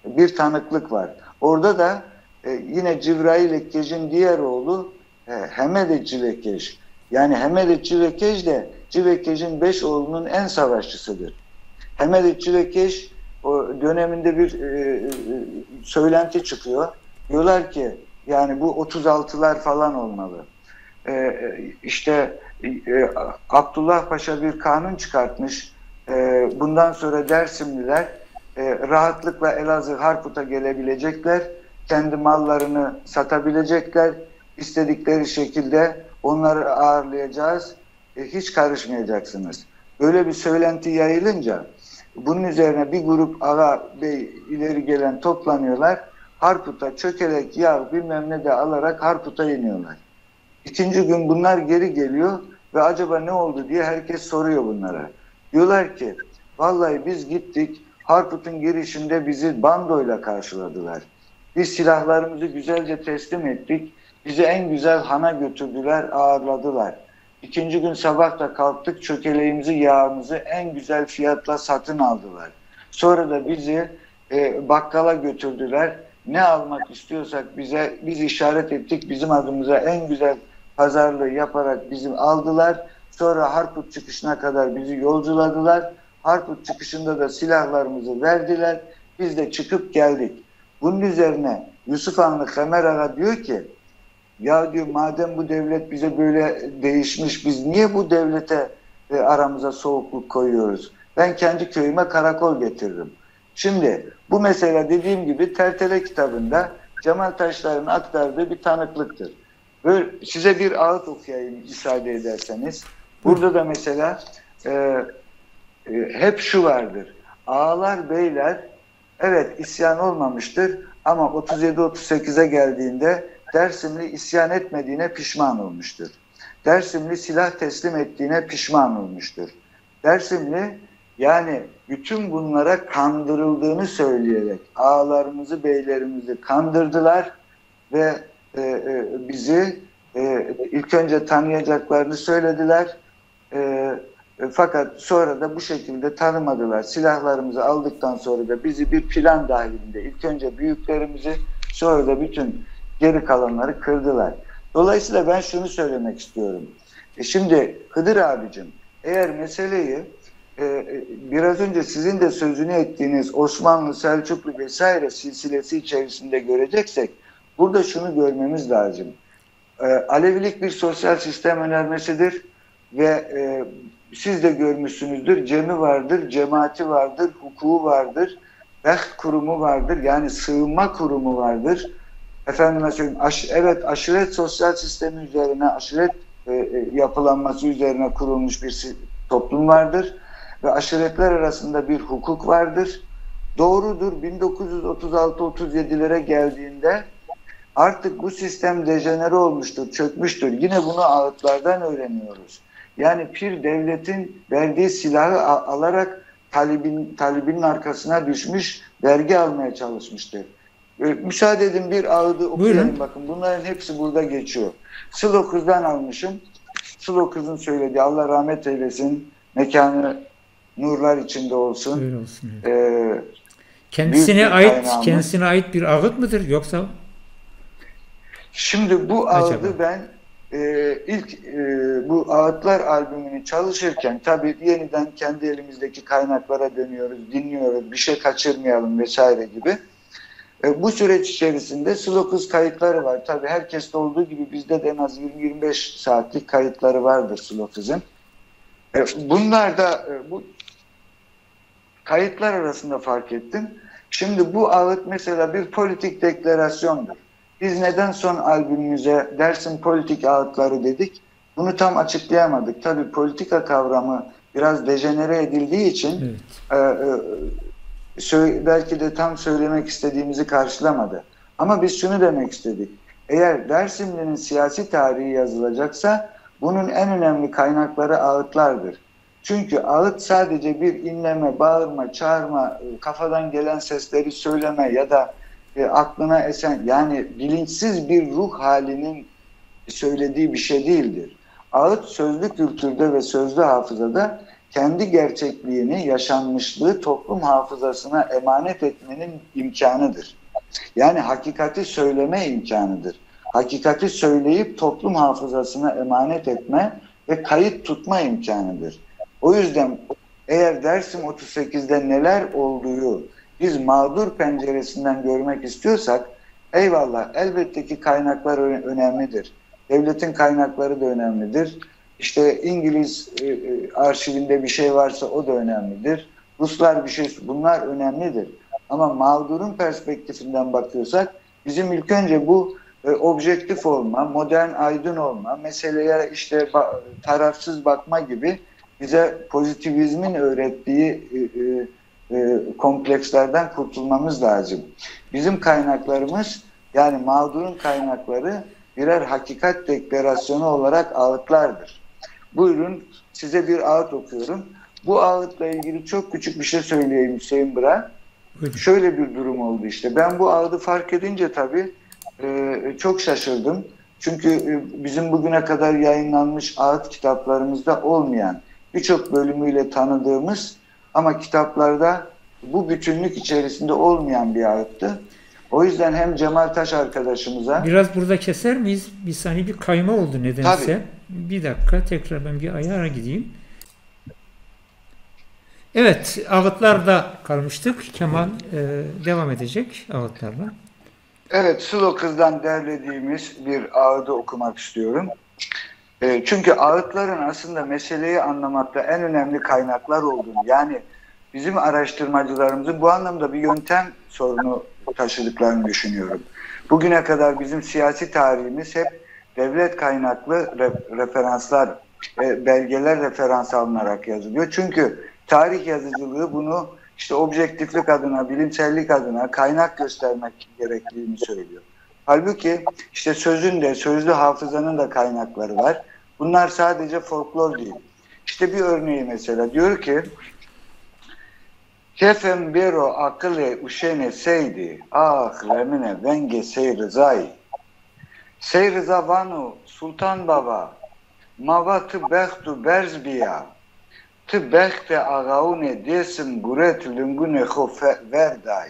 bir tanıklık var. Orada da yine Cibrail-i Kec'in diğer oğlu Hemede Civekeş. Yani Hemede Civekeş de Civekeş'in 5 oğlunun en savaşçısıdır. Hemede Civekeş o döneminde bir söylenti çıkıyor. Diyorlar ki yani bu 36'lar falan olmalı. Abdullah Paşa bir kanun çıkartmış. Bundan sonra Dersimliler rahatlıkla Elazığ Harput'a gelebilecekler. Kendi mallarını satabilecekler. İstedikleri şekilde onları ağırlayacağız. Hiç karışmayacaksınız. Böyle bir söylenti yayılınca bunun üzerine bir grup ağa bey ileri gelen toplanıyorlar. Harput'a çökelek, yağ bilmem ne de alarak Harput'a iniyorlar. İkinci gün bunlar geri geliyor ve acaba ne oldu diye herkes soruyor bunlara. Diyorlar ki vallahi biz gittik Harput'un girişinde bizi bandoyla karşıladılar. Biz silahlarımızı güzelce teslim ettik. Bizi en güzel hana götürdüler, ağırladılar. İkinci gün sabah da kalktık, çökeleğimizi, yağımızı en güzel fiyatla satın aldılar. Sonra da bizi bakkala götürdüler. Ne almak istiyorsak biz işaret ettik, bizim adımıza en güzel pazarlığı yaparak bizi aldılar. Sonra Harput çıkışına kadar bizi yolculadılar. Harput çıkışında da silahlarımızı verdiler. Biz de çıkıp geldik. Bunun üzerine Yusuf Hanlı Kemer Ağa diyor ki ya diyor madem bu devlet bize böyle değişmiş biz niye bu devlete aramıza soğukluk koyuyoruz? Ben kendi köyüme karakol getiririm. Şimdi bu mesele dediğim gibi Tertele kitabında Cemal Taşlar'ın aktardığı bir tanıklıktır. Böyle size bir ağıt okuyayım müsaade ederseniz. Burada da mesela hep şu vardır. Ağalar, beyler evet isyan olmamıştır ama 37-38'e geldiğinde Dersimli isyan etmediğine pişman olmuştur. Dersimli silah teslim ettiğine pişman olmuştur. Dersimli yani bütün bunlara kandırıldığını söyleyerek ağalarımızı, beylerimizi kandırdılar ve bizi ilk önce tanıyacaklarını söylediler. Fakat sonra da bu şekilde tanımadılar. Silahlarımızı aldıktan sonra da bizi bir plan dahilinde ilk önce büyüklerimizi sonra da bütün geri kalanları kırdılar. Dolayısıyla ben şunu söylemek istiyorum. Şimdi Hıdır abicim eğer meseleyi biraz önce sizin de sözünü ettiğiniz Osmanlı, Selçuklu vesaire silsilesi içerisinde göreceksek burada şunu görmemiz lazım. Alevilik bir sosyal sistem önermesidir ve siz de görmüşsünüzdür. Cemi vardır, cemaati vardır, hukuku vardır, kurumu vardır. Yani sığınma kurumu vardır. Efendime söyleyeyim, aşiret sosyal sistemi üzerine, aşiret yapılanması üzerine kurulmuş bir toplum vardır. Ve aşiretler arasında bir hukuk vardır. Doğrudur 1936-37'lere geldiğinde artık bu sistem dejenere olmuştur, çökmüştür. Yine bunu ağıtlardan öğreniyoruz. Yani pir devletin verdiği silahı alarak talibinin arkasına düşmüş, vergi almaya çalışmıştır. Müsaade edin bir ağıdı okuyayım. Buyurun. Bakın bunların hepsi burada geçiyor. Sılo Kız'dan almışım. Sılo Kız'ın söylediği Allah rahmet eylesin. Mekanı nurlar içinde olsun. Öyle olsun. Büyük Kendisine bir ait kaynağımız. kendisine ait bir ağıt mıdır yoksa Şimdi bu acaba? ağıdı ben ilk bu Ağıtlar albümünü çalışırken tabii yeniden kendi elimizdeki kaynaklara dönüyoruz, dinliyoruz, bir şey kaçırmayalım vesaire gibi. Bu süreç içerisinde slow kız kayıtları var. Tabii herkeste olduğu gibi bizde de en az 20-25 saatlik kayıtları vardır slow kızın. Bunlar da bu kayıtlar arasında fark ettim. Şimdi bu ağıt mesela bir politik deklarasyondur. Biz neden son albümümüze Dersim Politik Ağıtları dedik? Bunu tam açıklayamadık. Tabii politika kavramı biraz dejenere edildiği için belki de tam söylemek istediğimizi karşılamadı. Ama biz şunu demek istedik. Eğer Dersimli'nin siyasi tarihi yazılacaksa bunun en önemli kaynakları ağıtlardır. Çünkü ağıt sadece bir inleme, bağırma, çağırma, kafadan gelen sesleri söyleme ya da aklına esen, yani bilinçsiz bir ruh halinin söylediği bir şey değildir. Ağıt sözlü kültürde ve sözlü hafızada kendi gerçekliğini, yaşanmışlığı toplum hafızasına emanet etmenin imkanıdır. Yani hakikati söyleme imkanıdır. Hakikati söyleyip toplum hafızasına emanet etme ve kayıt tutma imkanıdır. O yüzden eğer Dersim 38'de neler olduğu biz mağdur penceresinden görmek istiyorsak, eyvallah, elbette ki kaynaklar önemlidir. Devletin kaynakları da önemlidir. İşte İngiliz arşivinde bir şey varsa o da önemlidir. Ruslar bir şey, bunlar önemlidir. Ama mağdurun perspektifinden bakıyorsak bizim ilk önce bu objektif olma, modern aydın olma, meseleye işte tarafsız bakma gibi bize pozitivizmin öğrettiği komplekslerden kurtulmamız lazım. Bizim kaynaklarımız, yani mağdurun kaynakları birer hakikat deklarasyonu olarak ağıtlardır. Buyurun, size bir ağıt okuyorum. Bu ağıtla ilgili çok küçük bir şey söyleyeyim Hüseyin Bırak. Şöyle bir durum oldu işte. Ben bu ağıdı fark edince tabii çok şaşırdım. Çünkü bizim bugüne kadar yayınlanmış ağıt kitaplarımızda olmayan, birçok bölümüyle tanıdığımız ama kitaplarda bu bütünlük içerisinde olmayan bir ağıttı. O yüzden hem Cemal Taş arkadaşımıza... Biraz burada keser miyiz? Bir saniye, bir kayma oldu nedense. Tabii. Bir dakika, tekrar ben bir ayara gideyim. Evet, ağıtlarda kalmıştık. Kemal devam edecek ağıtlarla. Evet, Slow Kız'dan derlediğimiz bir ağıdı okumak istiyorum. Çünkü ağıtların aslında meseleyi anlamakta en önemli kaynaklar olduğunu, yani bizim araştırmacılarımızın bu anlamda bir yöntem sorunu taşıdıklarını düşünüyorum. Bugüne kadar bizim siyasi tarihimiz hep devlet kaynaklı referanslar, belgeler referans alınarak yazılıyor. Çünkü tarih yazıcılığı bunu işte objektiflik adına, bilimsellik adına kaynak göstermek gerektiğini söylüyor. Halbuki işte sözün de, sözlü hafızanın da kaynakları var. Bunlar sadece folklor değil. İşte bir örneği mesela diyor ki Kefem bero akıle uşene seydi ah remine venge seyrızay seyrıza vanu sultan baba mava tı behtu berzbiya tı behte ağaune desim guret lüngune ho verday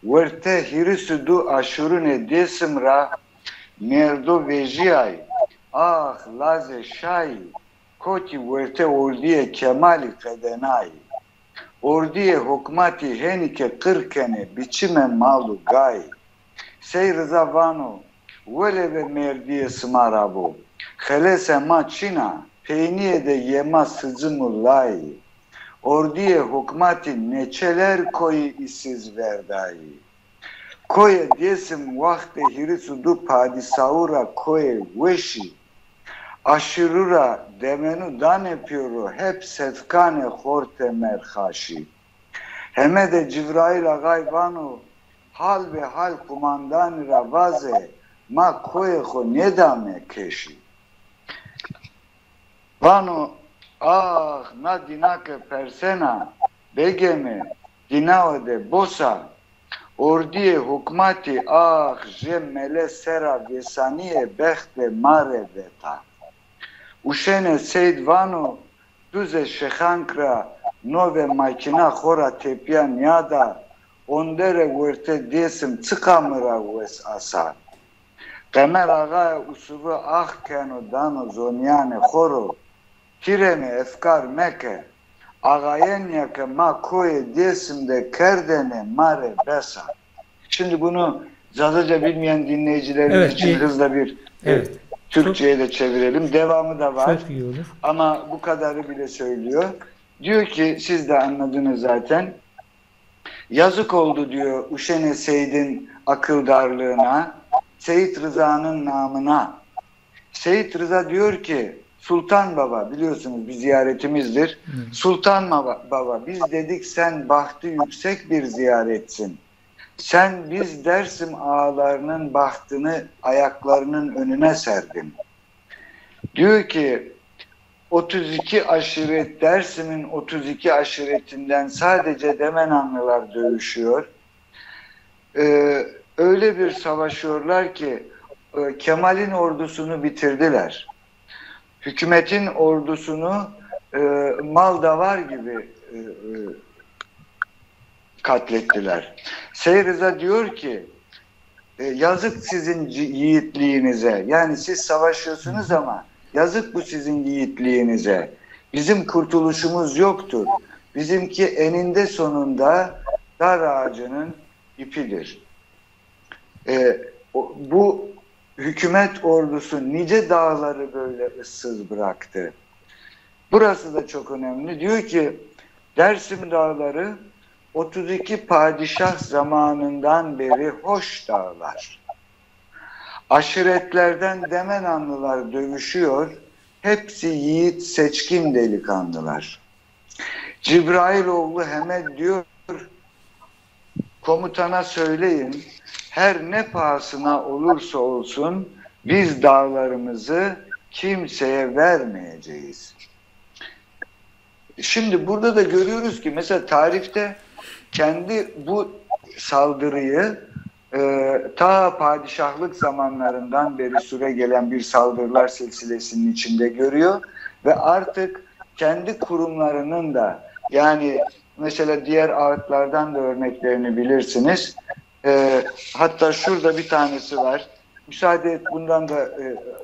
verte hirisudu aşurune desim ra merdo vejiyay ah laze şay koti verte ordiye kemali kedenay ordiye hukmati henike kırkene biçime malu gay seyrıza vanu vele ve merdiye smarabu helese maçina peyniye de yema sıcımı lay ordiye hukmati neçeler koyu isiz verdayi koye desim vakte hirisudu padisavura koye veşi aşırura demenu dan yapıyor hep sefkane horte merhaşi. Heme de Cibrail agay vanu hal ve hal kumandan ravaze ma koyeho nedame keşi. Vanu ah na dinake persena begeme dinao de bosa ordiye hukmati ah jemele sera vesaniye behte mare veta. Uşene seyd vanu duze şehankra nove makina khora tepian yada ondere verte desim çıkamıra ves asa. Kemer ağa usuvu ah keno dano zonyane khoro kireme efkar meke ağayen yake ma koye desimde kerdene mare besa. Şimdi bunu Zazaca bilmeyen dinleyicilerimiz için hızla bir Türkçe'ye de çevirelim. Devamı da var. Çok iyi olur. Ama bu kadarı bile söylüyor. Diyor ki siz de anladınız zaten. Yazık oldu diyor Uşene Seyit'in akıldarlığına, Seyit Rıza'nın namına. Seyit Rıza diyor ki Sultan Baba, biliyorsunuz bir ziyaretimizdir. Sultan Baba biz dedik sen bahtı yüksek bir ziyaretsin. Sen biz Dersim ağalarının bahtını ayaklarının önüne serdin. Diyor ki 32 aşiret, Dersim'in 32 aşiretinden sadece Demenanlılar dövüşüyor. Öyle bir savaşıyorlar ki Kemal'in ordusunu bitirdiler. Hükümetin ordusunu mal davar gibi katlettiler. Seyit Rıza diyor ki yazık sizin yiğitliğinize. Yani siz savaşıyorsunuz ama yazık bu sizin yiğitliğinize. Bizim kurtuluşumuz yoktur. Bizimki eninde sonunda dar ağacının ipidir. Bu hükümet ordusu nice dağları böyle ıssız bıraktı. Burası da çok önemli. Diyor ki Dersim dağları 32 padişah zamanından beri hoş dağlar. Aşiretlerden Demenanlılar dövüşüyor. Hepsi yiğit seçkin delikanlılar. Cibrailoğlu Hemed diyor, komutana söyleyin, her ne pahasına olursa olsun biz dağlarımızı kimseye vermeyeceğiz. Şimdi burada da görüyoruz ki mesela tarihte kendi bu saldırıyı ta padişahlık zamanlarından beri süre gelen bir saldırılar silsilesinin içinde görüyor ve artık kendi kurumlarının da, yani mesela diğer ağıtlardan da örneklerini bilirsiniz. Hatta şurada bir tanesi var. Müsaade et, bundan da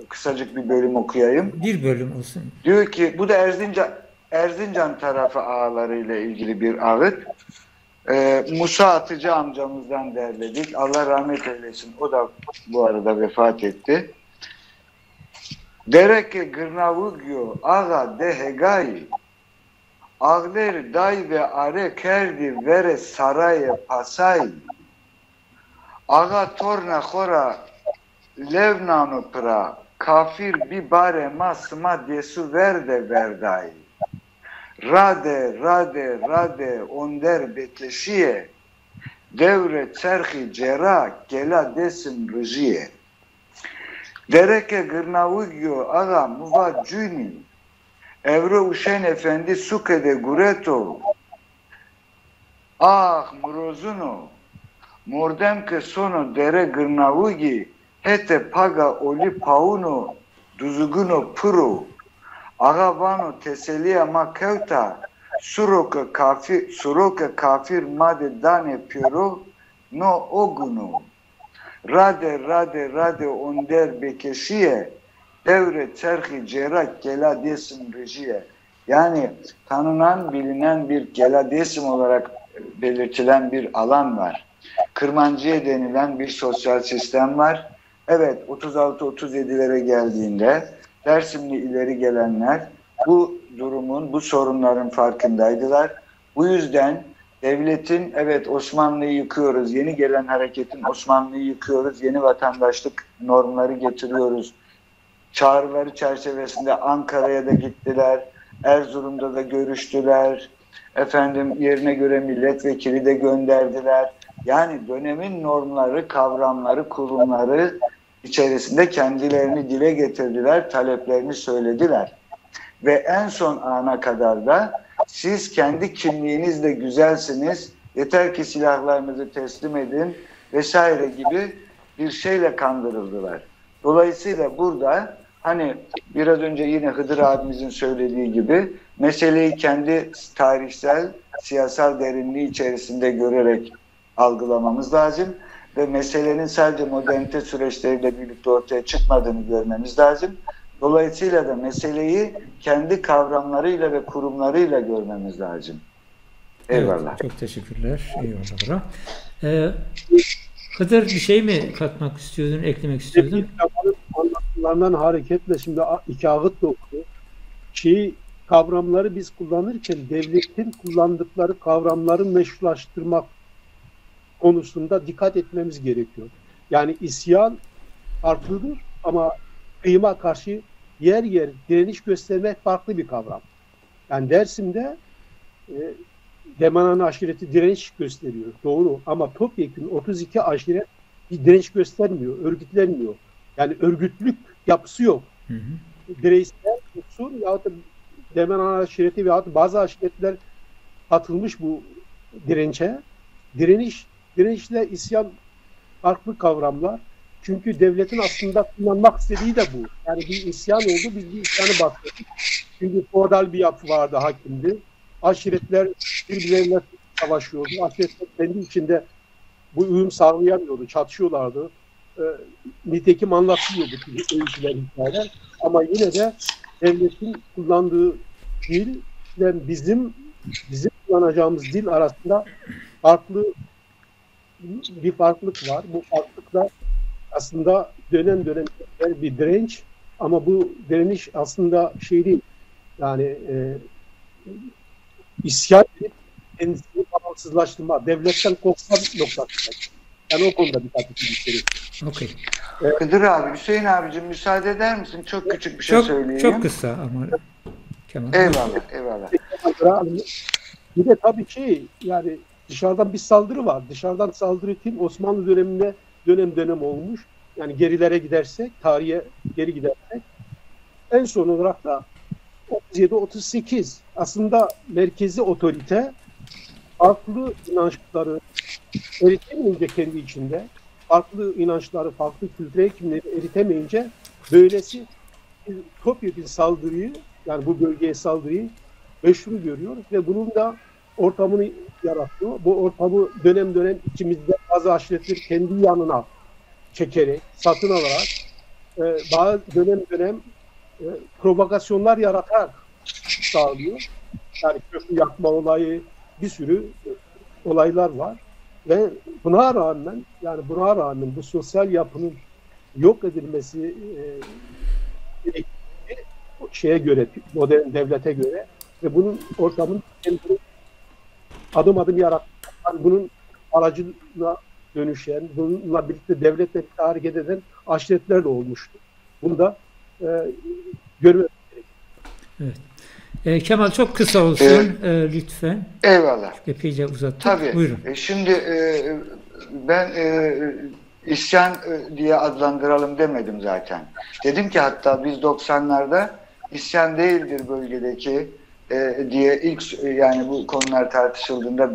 kısacık bir bölüm okuyayım. Bir bölüm olsun. Diyor ki bu da Erzincan tarafı ağalarıyla ilgili bir ağıt. Musa Atıcı amcamızdan derledik. Allah rahmet eylesin. O da bu arada vefat etti. Dereke gırnavugyo aga dehegayi ağler day ve are kerdi vere saraye pasay aga torna khora levnanu pra kafir bi bare masma desu verde verday rade onder beteşiye devre çerhi cera gela desim rıjiye dereke gırnavugyo aga muva cuni evre uşen efendi sukede gureto ah mrozuno mordem ke sono dere gırnavugi hete paga oli pauno duzuguno puru aga vano teselia makevta suroke kafir made dane piro no ogunu rade onder bekeşiye devre çerhi cerak gela desim rejiye. Yani tanınan, bilinen bir gela desim olarak belirtilen bir alan var. Kırmancıye denilen bir sosyal sistem var. Evet, 36-37'lere geldiğinde Dersimli ileri gelenler bu durumun, bu sorunların farkındaydılar. Bu yüzden devletin, evet Osmanlı'yı yıkıyoruz, yeni gelen hareketin Osmanlı'yı yıkıyoruz, yeni vatandaşlık normları getiriyoruz çağrıları çerçevesinde Ankara'ya da gittiler, Erzurum'da da görüştüler, yerine göre milletvekili de gönderdiler. Yani dönemin normları, kavramları, kurumları içerisinde kendilerini dile getirdiler, taleplerini söylediler. Ve en son ana kadar da siz kendi kimliğinizle güzelsiniz, yeter ki silahlarınızı teslim edin vesaire gibi bir şeyle kandırıldılar. Dolayısıyla burada hani biraz önce yine Hıdır abimizin söylediği gibi meseleyi kendi tarihsel, siyasal derinliği içerisinde görerek algılamamız lazım ve meselenin sadece modernite süreçleriyle birlikte ortaya çıkmadığını görmemiz lazım. Dolayısıyla da meseleyi kendi kavramlarıyla ve kurumlarıyla görmemiz lazım. Eyvallah. Evet, çok teşekkürler. Eyvallah. Hıdır, bir şey mi katmak istiyordun, eklemek istiyordun? Anlatılarından hareketle şimdi iki ağıt da okudu. Kavramları biz kullanırken devletin kullandıkları kavramları meşrulaştırmak konusunda dikkat etmemiz gerekiyor. Yani isyan farklıdır ama kıyıma karşı yer yer direniş göstermek farklı bir kavram. Yani Dersim'de Demana'nın aşireti direniş gösteriyor. Doğru. Ama topyekun 32 aşiret bir direniş göstermiyor. Örgütlenmiyor. Yani örgütlük yapısı yok. Bireysel unsur yahut da Demana'nın aşireti veyahut bazı aşiretler atılmış bu dirençe. Direnişle isyan farklı kavramlar. Çünkü devletin aslında kullanmak istediği de bu. Yani bir isyan oldu, biz bir isyanı bastırdık. Çünkü feodal bir yapı vardı, hakimdi. Aşiretler birbirleriyle savaşıyordu. Aşiretler kendi içinde bu uyum sağlayamıyordu, çatışıyorlardı. Nitekim anlatılıyordu öyküler, hikayeler. Ama yine de devletin kullandığı dil ve bizim kullanacağımız dil arasında bir farklılık var. Bu farklılık da aslında dönem bir direnç, ama bu direniş aslında şey değil. Yani isyan edip kendisini bağımsızlaştırma, devletten kopma noktası. Yani o konuda dikkat etmemiz gerekiyor. Okay. Hıdır abi, Hüseyin abicim müsaade eder misin? Çok küçük bir şey söyleyeyim. Çok kısa ama Kemal. Eyvallah. Bir de tabii yani dışarıdan bir saldırı var. Dışarıdan saldırı kim? Osmanlı döneminde dönem olmuş. Yani gerilere gidersek, tarihe geri gidersek, en son olarak da 37-38 aslında merkezi otorite farklı inançları eritemeyince kendi içinde, farklı inançları, farklı kültürel kimleri eritemeyince böylesi topyekun saldırıyı, yani bu bölgeye saldırıyı meşru görüyor ve bunun da ortamını yaratıyor. Bu ortamı dönem içimizde bazı aşiretleri kendi yanına çekerek, satın alarak bazı dönem provokasyonlar yaratarak sağlıyor. Yani köprü yakma olayı, bir sürü olaylar var. Ve buna rağmen bu sosyal yapının yok edilmesi şeye göre, modern devlete göre ve bunun ortamını adım adım yaratmak, yani bunun aracına dönüşen, bununla birlikte devletle hareket eden aşiretler de olmuştu. Bunu da görmek gerekiyor. Evet. Kemal, çok kısa olsun lütfen. Eyvallah. Epeyce uzattık. Tabii. Buyurun. Şimdi ben isyan diye adlandıralım demedim zaten. Dedim ki hatta biz 90'larda isyan değildir bölgedeki diye yani bu konular tartışıldığında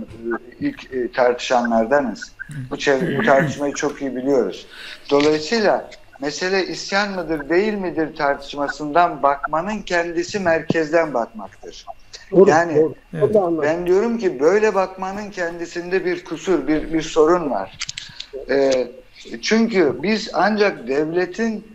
ilk tartışanlardanız. Bu tartışmayı çok iyi biliyoruz. Dolayısıyla mesele isyan mıdır değil midir tartışmasından bakmanın kendisi merkezden bakmaktır. Doğru. Evet. Ben diyorum ki böyle bakmanın kendisinde bir kusur, bir sorun var. Çünkü biz ancak devletin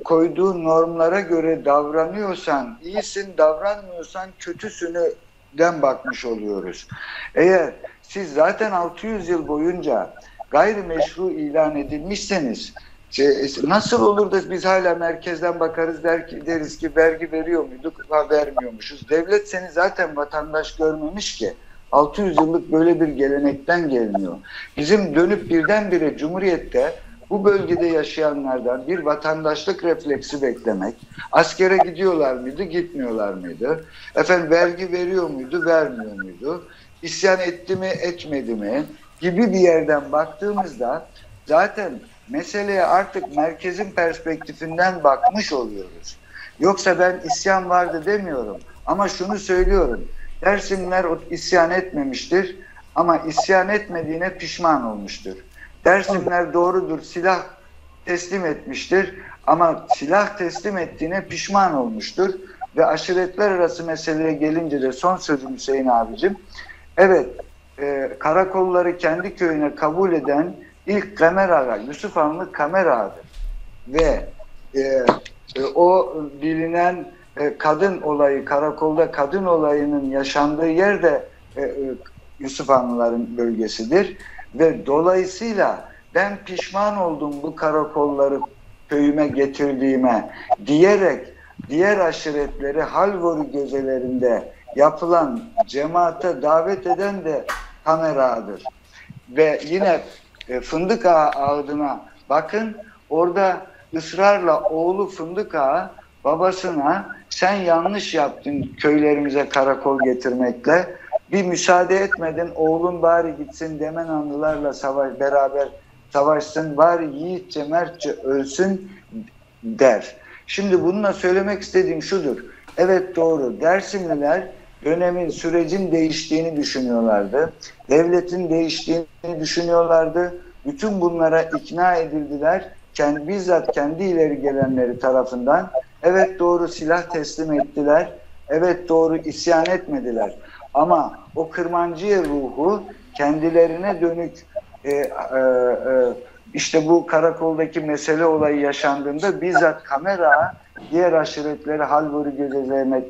koyduğu normlara göre davranıyorsan iyisin, davranmıyorsan kötüsünüden bakmış oluyoruz. Eğer siz zaten 600 yıl boyunca gayrimeşru ilan edilmişseniz nasıl olur da biz hala merkezden bakarız deriz ki vergi veriyor muyduk, vermiyormuşuz. Devlet seni zaten vatandaş görmemiş ki. 600 yıllık böyle bir gelenekten gelmiyor. Bizim dönüp birdenbire Cumhuriyet'te bu bölgede yaşayanlardan bir vatandaşlık refleksi beklemek, askere gidiyorlar mıydı, gitmiyorlar mıydı, vergi veriyor muydu, vermiyor muydu, isyan etti mi, etmedi mi gibi bir yerden baktığımızda zaten meseleye artık merkezin perspektifinden bakmış oluyoruz. Yoksa ben isyan vardı demiyorum ama şunu söylüyorum. Dersimler isyan etmemiştir ama isyan etmediğine pişman olmuştur. Dersimler doğrudur, silah teslim etmiştir ama silah teslim ettiğine pişman olmuştur. Ve aşiretler arası meseleye gelince de son sözüm Hüseyin abicim. Evet, karakolları kendi köyüne kabul eden ilk Kamer Ağa, Yusuf Hanlı Kamer Ağa'dır. Ve o bilinen kadın olayı, karakolda kadın olayının yaşandığı yer de Yusuf Hanlıların bölgesidir. Ve dolayısıyla ben pişman oldum bu karakolları köyüme getirdiğime diyerek diğer aşiretleri Halvori gözelerinde yapılan cemaate davet eden de Kamer Ağa'dır. Ve yine Fındık Ağa ağıdına bakın, orada ısrarla oğlu Fındık Ağa babasına sen yanlış yaptın köylerimize karakol getirmekle, bir müsaade etmedin, oğlun bari gitsin Demenanlılarla beraber savaşsın, bari yiğitçe mertçe ölsün der. Şimdi bununla söylemek istediğim şudur. Evet, doğru. Dersimliler dönemin, sürecin değiştiğini düşünüyorlardı. Devletin değiştiğini düşünüyorlardı. Bütün bunlara ikna edildiler. Bizzat kendi ileri gelenleri tarafından. Evet, doğru, silah teslim ettiler. Evet, doğru, isyan etmediler. Ama o Kırmancıye ruhu kendilerine dönük işte bu karakoldaki mesele olayı yaşandığında bizzat Kamer Ağa diğer aşiretleri Halvori gözelerine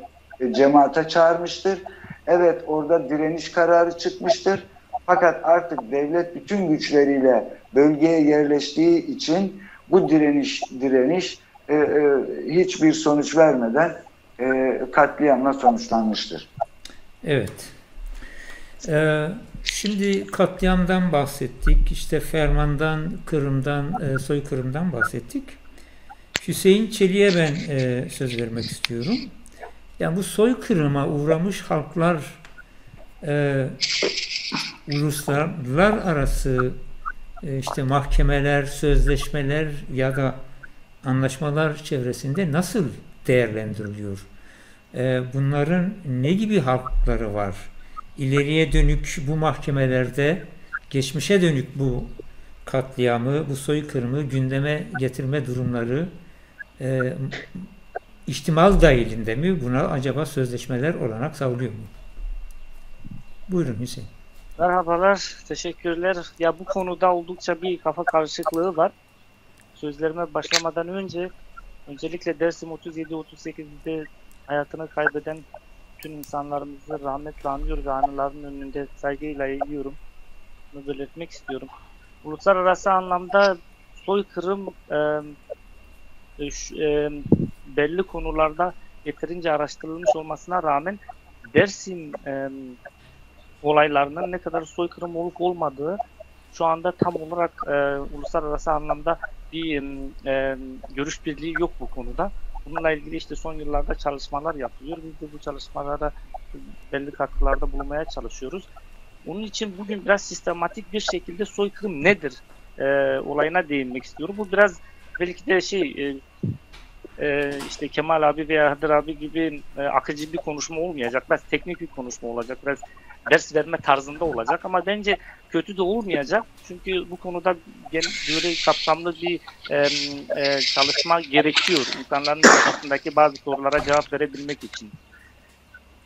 cemaate çağırmıştır. Evet, orada direniş kararı çıkmıştır. Fakat artık devlet bütün güçleriyle bölgeye yerleştiği için bu direniş hiçbir sonuç vermeden katliamla sonuçlanmıştır. Evet. Şimdi katliamdan bahsettik, işte Ferman'dan, Kırım'dan, soykırımdan bahsettik. Hüseyin Çelik'e ben söz vermek istiyorum. Yani bu soykırıma uğramış halklar, uluslararası arası işte mahkemeler, sözleşmeler ya da anlaşmalar çevresinde nasıl değerlendiriliyor? Bunların ne gibi hakları var? İleriye dönük bu mahkemelerde, geçmişe dönük bu katliamı, bu soykırımı gündeme getirme durumları ihtimal dahilinde mi? Buna acaba sözleşmeler olanak sağlıyor mu? Buyurun Hüseyin. Merhabalar, teşekkürler. Ya bu konuda oldukça bir kafa karışıklığı var. Sözlerime başlamadan öncelikle Dersim 37-38'de hayatını kaybeden bütün insanlarımızı rahmetle anıyor ve anıların önünde saygıyla eğiliyorum. Bunu belirtmek istiyorum. Uluslararası anlamda soykırım belli konularda yeterince araştırılmış olmasına rağmen Dersim olaylarının ne kadar soykırım olup olmadığı şu anda tam olarak uluslararası anlamda bir görüş birliği yok bu konuda. Bununla ilgili işte son yıllarda çalışmalar yapılıyor. Biz de bu çalışmalara belli katkılarda bulunmaya çalışıyoruz. Onun için bugün biraz sistematik bir şekilde soykırım nedir olayına değinmek istiyorum. Bu biraz belki de işte Kemal abi veya Hıdır abi gibi akıcı bir konuşma olmayacak. Biraz teknik bir konuşma olacak. Biraz ders verme tarzında olacak ama bence kötü de olmayacak. Çünkü bu konuda böyle kapsamlı bir çalışma gerekiyor. İnsanların kafasındaki bazı sorulara cevap verebilmek için.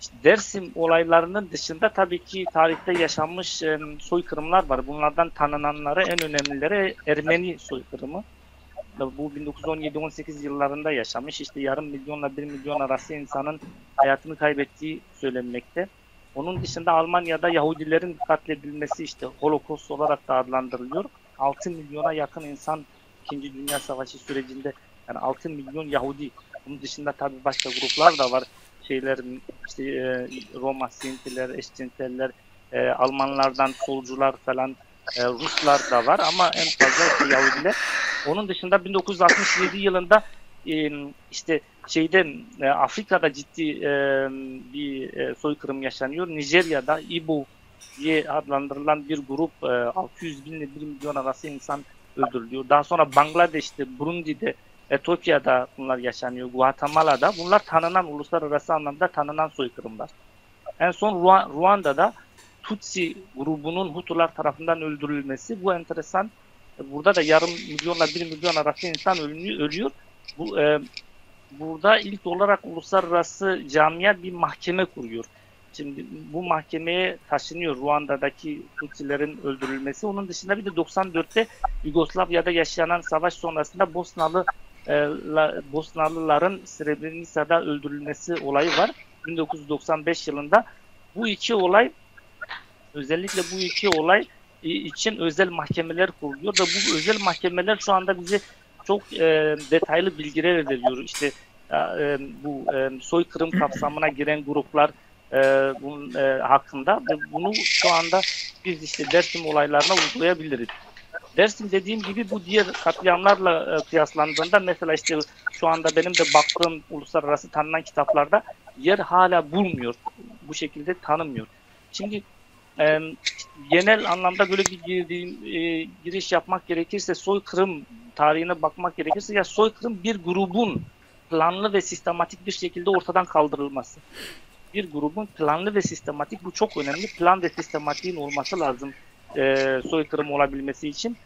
İşte Dersim olaylarının dışında tabii ki tarihte yaşanmış soykırımlar var. Bunlardan tanınanları, en önemlileri Ermeni soykırımı. Bu 1917-18 yıllarında yaşamış. İşte yarım milyonla 1 milyon arası insanın hayatını kaybettiği söylenmekte. Onun dışında Almanya'da Yahudilerin katledilmesi işte Holocaust olarak da adlandırılıyor. 6 milyona yakın insan 2. Dünya Savaşı sürecinde, yani 6 milyon Yahudi. Bunun dışında tabii başka gruplar da var. İşte Roma, Sintiler, eşcinseller, Almanlardan solcular falan, Ruslar da var ama en fazla işte Yahudiler. Onun dışında 1967 yılında işte Afrika'da ciddi bir soykırım yaşanıyor. Nijerya'da Igbo diye adlandırılan bir grup 600 bin ile 1 milyon arası insan öldürülüyor. Daha sonra Bangladeş'te, Burundi'de, Etiyopya'da bunlar yaşanıyor. Guatemala'da. Bunlar tanınan, uluslararası anlamda tanınan soykırımlar. En son Ruanda'da Tutsi grubunun Hutular tarafından öldürülmesi. Bu enteresan. Burada da yarım milyonla 1 milyon arası insan ölüyor. Bu burada ilk olarak uluslararası camia bir mahkeme kuruyor. Şimdi bu mahkemeye taşınıyor Ruanda'daki Tutsilerin öldürülmesi. Onun dışında bir de 94'te Yugoslavya'da yaşanan savaş sonrasında Bosnalıların Srebrenica'da öldürülmesi olayı var. 1995 yılında. Bu iki olay, özellikle bu iki olay için özel mahkemeler kuruluyor ve bu özel mahkemeler şu anda bize çok detaylı bilgiler veriyor. İşte bu soykırım kapsamına giren gruplar bunun hakkında ve bunu şu anda biz işte Dersim olaylarına uygulayabiliriz. Dersim dediğim gibi bu diğer katliamlarla kıyaslandığında mesela işte şu anda benim de baktığım uluslararası tanınan kitaplarda yer hala bulmuyor. Bu şekilde tanımıyor. Şimdi genel anlamda böyle bir giriş yapmak gerekirse, soykırım tarihine bakmak gerekirse, ya soykırım bir grubun planlı ve sistematik bir şekilde ortadan kaldırılması. Bir grubun planlı ve sistematik, bu çok önemli, plan ve sistematiğin olması lazım soykırım olabilmesi için.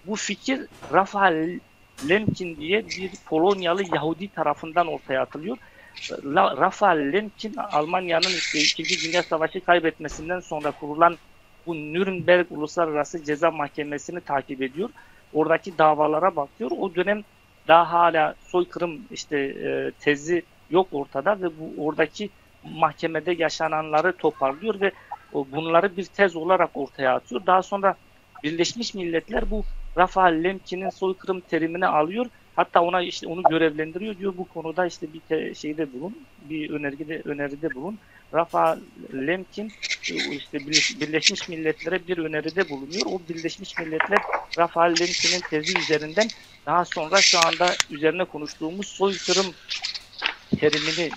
Bu fikir Raphael Lemkin diye bir Polonyalı Yahudi tarafından ortaya atılıyor. Raphael Lemkin, Almanya'nın işte 2. Dünya Savaşı kaybetmesinden sonra kurulan bu Nürnberg Uluslararası Ceza Mahkemesi'ni takip ediyor. Oradaki davalara bakıyor. O dönem daha hala soykırım işte tezi yok ortada ve bu oradaki mahkemede yaşananları toparlıyor ve bunları bir tez olarak ortaya atıyor. Daha sonra Birleşmiş Milletler bu Raphael Lemkin'in soykırım terimini alıyor. Hatta ona işte onu görevlendiriyor, diyor bu konuda işte bir şeyde bulun, bir öneride bulun. Raphael Lemkin işte Birleşmiş Milletler'e bir öneride bulunuyor. O Birleşmiş Milletler Raphael Lemkin'in tezi üzerinden daha sonra şu anda üzerine konuştuğumuz soykırım terimini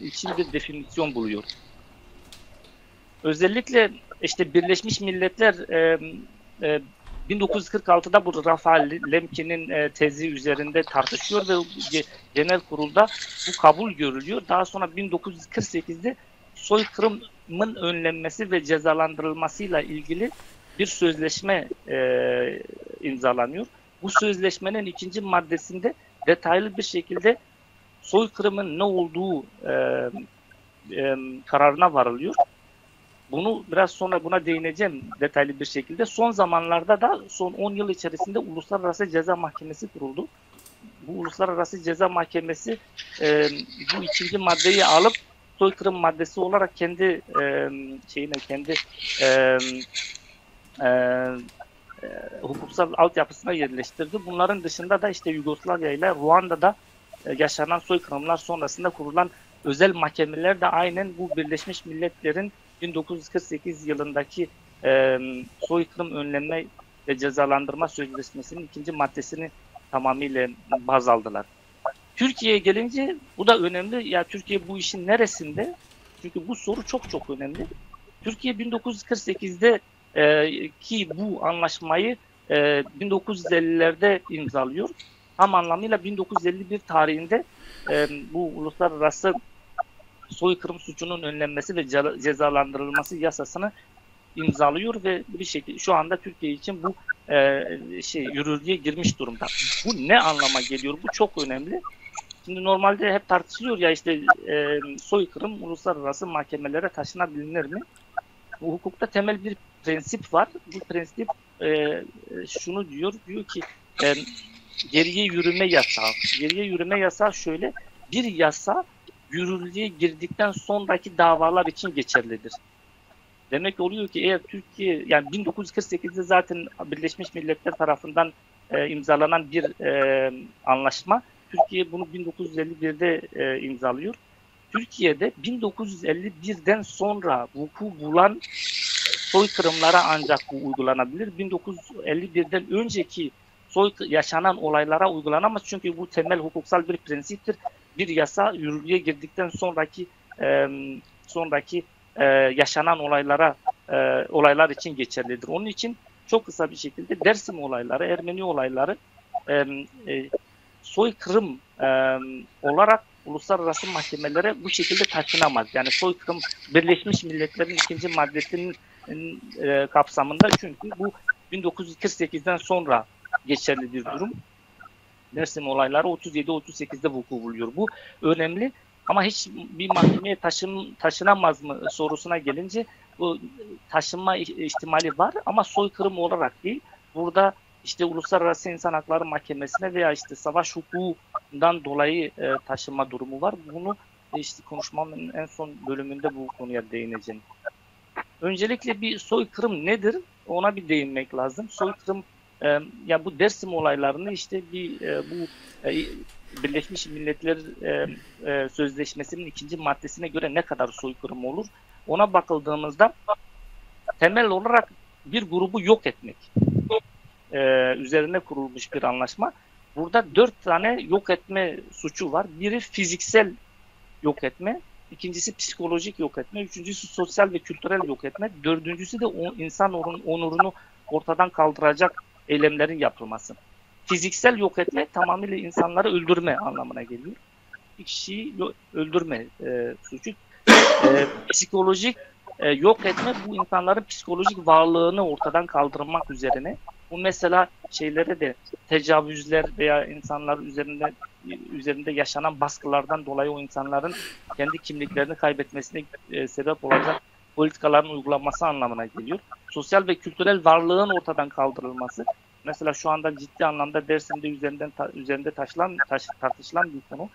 için bir definisyon buluyor. Özellikle işte Birleşmiş Milletler 1946'da bu Raphael Lemkin'in tezi üzerinde tartışıyor ve genel kurulda bu kabul görülüyor. Daha sonra 1948'de soykırımın önlenmesi ve cezalandırılmasıyla ilgili bir sözleşme imzalanıyor. Bu sözleşmenin 2. maddesinde detaylı bir şekilde soykırımın ne olduğu kararına varılıyor. Bunu biraz sonra buna değineceğim detaylı bir şekilde. Son zamanlarda da son 10 yıl içerisinde Uluslararası Ceza Mahkemesi kuruldu. Bu Uluslararası Ceza Mahkemesi bu 2. maddeyi alıp soykırım maddesi olarak kendi hukuksal altyapısına yerleştirdi. Bunların dışında da işte Yugoslavya ile Ruanda'da yaşanan soykırımlar sonrasında kurulan özel mahkemeler de aynen bu Birleşmiş Milletler'in 1948 yılındaki soykırım önleme ve cezalandırma sözleşmesinin 2. maddesini tamamıyla baz aldılar. Türkiye'ye gelince bu da önemli. Ya Türkiye bu işin neresinde? Çünkü bu soru çok çok önemli. Türkiye 1948'de ki bu anlaşmayı 1950'lerde imzalıyor. Tam anlamıyla 1951 tarihinde bu uluslararası soykırım suçunun önlenmesi ve cezalandırılması yasasını imzalıyor ve bir şekilde şu anda Türkiye için bu yürürlüğe girmiş durumda. Bu ne anlama geliyor? Bu çok önemli. Şimdi normalde hep tartışılıyor ya işte soykırım uluslararası mahkemelere taşınabilir mi? Bu hukukta temel bir prensip var. Bu prensip şunu diyor ki geriye yürüme yasağı. Geriye yürüme yasağı şöyle, bir yasa yürürlüğe girdikten sonraki davalar için geçerlidir. Demek oluyor ki eğer Türkiye, yani 1948'de zaten Birleşmiş Milletler tarafından imzalanan bir anlaşma, Türkiye bunu 1951'de imzalıyor. Türkiye'de 1951'den sonra vuku bulan soykırımlara ancak bu uygulanabilir. 1951'den önceki yaşanan olaylara uygulanamaz. Çünkü bu temel hukuksal bir prensiptir. Bir yasa yürürlüğe girdikten sonraki yaşanan olaylar için geçerlidir. Onun için çok kısa bir şekilde Dersim olayları, Ermeni olayları soykırım olarak uluslararası mahkemelere bu şekilde taşınamaz. Yani soykırım Birleşmiş Milletler'in 2. maddesinin kapsamında, çünkü bu 1948'den sonra geçerli bir durum. Dersim olayları 37-38'de vuku buluyor. Bu önemli ama hiç bir mahkemeye taşınamaz mı sorusuna gelince bu taşınma ihtimali var ama soykırım olarak değil. Burada işte Uluslararası İnsan Hakları Mahkemesi'ne veya işte savaş hukukundan dolayı taşınma durumu var. Bunu işte konuşmamın en son bölümünde bu konuya değineceğim. Öncelikle bir soykırım nedir? Ona bir değinmek lazım. Soykırım ya bu Dersim olaylarını işte bu Birleşmiş Milletler Sözleşmesi'nin 2. maddesine göre ne kadar soykırım olur? Ona bakıldığımızda temel olarak bir grubu yok etmek üzerine kurulmuş bir anlaşma. Burada 4 tane yok etme suçu var. Biri fiziksel yok etme, ikincisi psikolojik yok etme, üçüncüsü sosyal ve kültürel yok etme, dördüncüsü de insan onurunu ortadan kaldıracak eylemlerin yapılması. Fiziksel yok etme tamamıyla insanları öldürme anlamına geliyor. Bir kişiyi öldürme suçu. Psikolojik yok etme bu insanların psikolojik varlığını ortadan kaldırmak üzerine. Bu mesela şeylere de tecavüzler veya insanlar üzerinde yaşanan baskılardan dolayı o insanların kendi kimliklerini kaybetmesine sebep olacak politikaların uygulanması anlamına geliyor. Sosyal ve kültürel varlığın ortadan kaldırılması. Mesela şu anda ciddi anlamda Dersim'de üzerinde tartışılan bir konu.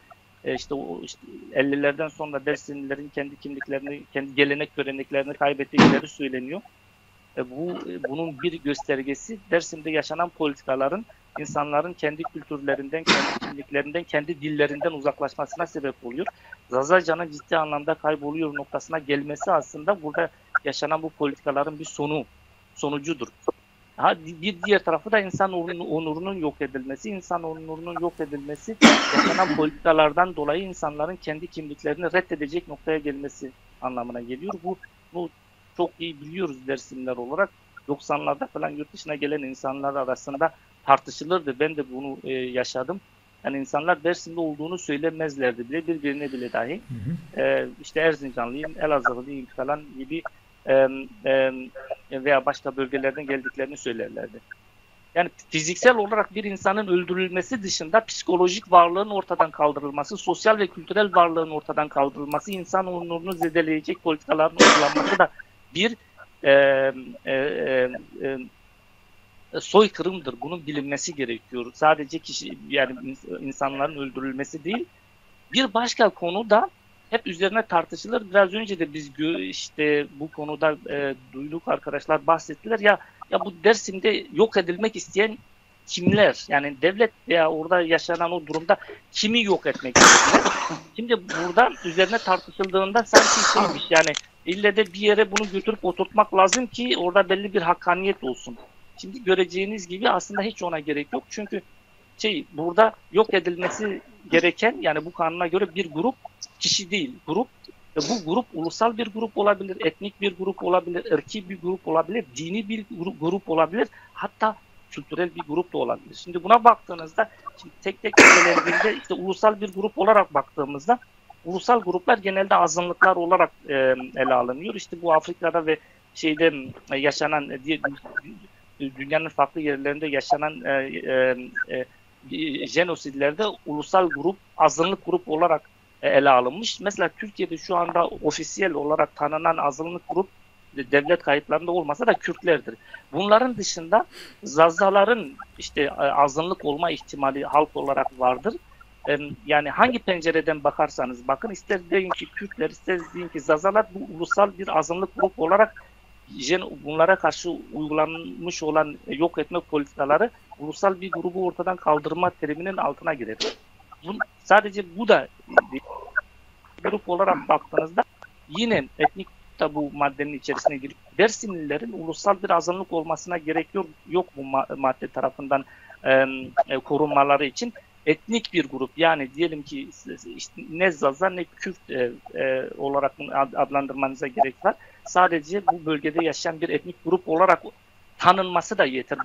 İşte 50'lerden sonra Dersimlilerin kendi kimliklerini, kendi gelenek göreneklerini kaybettikleri söyleniyor. Bunun bir göstergesi Dersim'de yaşanan politikaların insanların kendi kültürlerinden, kendi kimliklerinden, kendi dillerinden uzaklaşmasına sebep oluyor. Zazacan'ın ciddi anlamda kayboluyor noktasına gelmesi aslında burada yaşanan bu politikaların bir sonucudur. Bir diğer tarafı da insan onurunun yok edilmesi. İnsan onurunun yok edilmesi yaşanan politikalardan dolayı insanların kendi kimliklerini reddedecek noktaya gelmesi anlamına geliyor. Bu çok iyi biliyoruz Dersimler olarak. 90'larda falan yurt dışına gelen insanlar arasında tartışılırdı. Ben de bunu yaşadım. Yani insanlar Dersim'de olduğunu söylemezlerdi bile, birbirine bile dahi. İşte Erzincanlıyım, Elazığlıyım falan gibi veya başka bölgelerden geldiklerini söylerlerdi. Yani fiziksel olarak bir insanın öldürülmesi dışında psikolojik varlığın ortadan kaldırılması, sosyal ve kültürel varlığın ortadan kaldırılması, insan onurunu zedeleyecek politikaların uygulanması da bir soykırımdır. Bunun bilinmesi gerekiyor. Sadece yani insanların öldürülmesi değil. Bir başka konu da hep üzerine tartışılır. Biraz önce de biz işte bu konuda duyduk, arkadaşlar bahsettiler. Ya bu Dersim'de yok edilmek isteyen kimler? Yani devlet veya orada yaşanan o durumda kimi yok etmek istiyorlar? Şimdi burada üzerine tartışıldığında sanki şeymiş, yani ille de bir yere bunu götürüp oturtmak lazım ki orada belli bir hakkaniyet olsun. Şimdi göreceğiniz gibi aslında hiç ona gerek yok. Çünkü burada yok edilmesi gereken, yani bu kanuna göre bir grup, kişi değil, grup. Ve bu grup ulusal bir grup olabilir, etnik bir grup olabilir, ırki bir grup olabilir, dini bir grup olabilir, hatta kültürel bir grup da olabilir. Şimdi buna baktığınızda, şimdi tek ülkelerde işte ulusal bir grup olarak baktığımızda, ulusal gruplar genelde azınlıklar olarak ele alınıyor. İşte bu Afrika'da ve yaşanan dünyanın farklı yerlerinde yaşanan jenosidlerde ulusal grup, azınlık grup olarak ele alınmış. Mesela Türkiye'de şu anda ofisiyel olarak tanınan azınlık grup devlet kayıtlarında olmasa da Kürtlerdir. Bunların dışında Zazaların işte azınlık olma ihtimali halk olarak vardır. Yani hangi pencereden bakarsanız bakın, ister deyin ki Kürtler, ister deyin ki Zazalar, bu ulusal bir azınlık grup olarak bunlara karşı uygulanmış olan yok etme politikaları ulusal bir grubu ortadan kaldırma teriminin altına girer. Sadece bu da grup olarak baktığınızda yine etnik da bu maddenin içerisine giriyor. Dersimlilerin ulusal bir azınlık olmasına gerek yok bu madde tarafından korunmaları için. Etnik bir grup, yani diyelim ki işte ne Zaza ne Kürt olarak adlandırmanıza gerek var. Sadece bu bölgede yaşayan bir etnik grup olarak tanınması da yeter.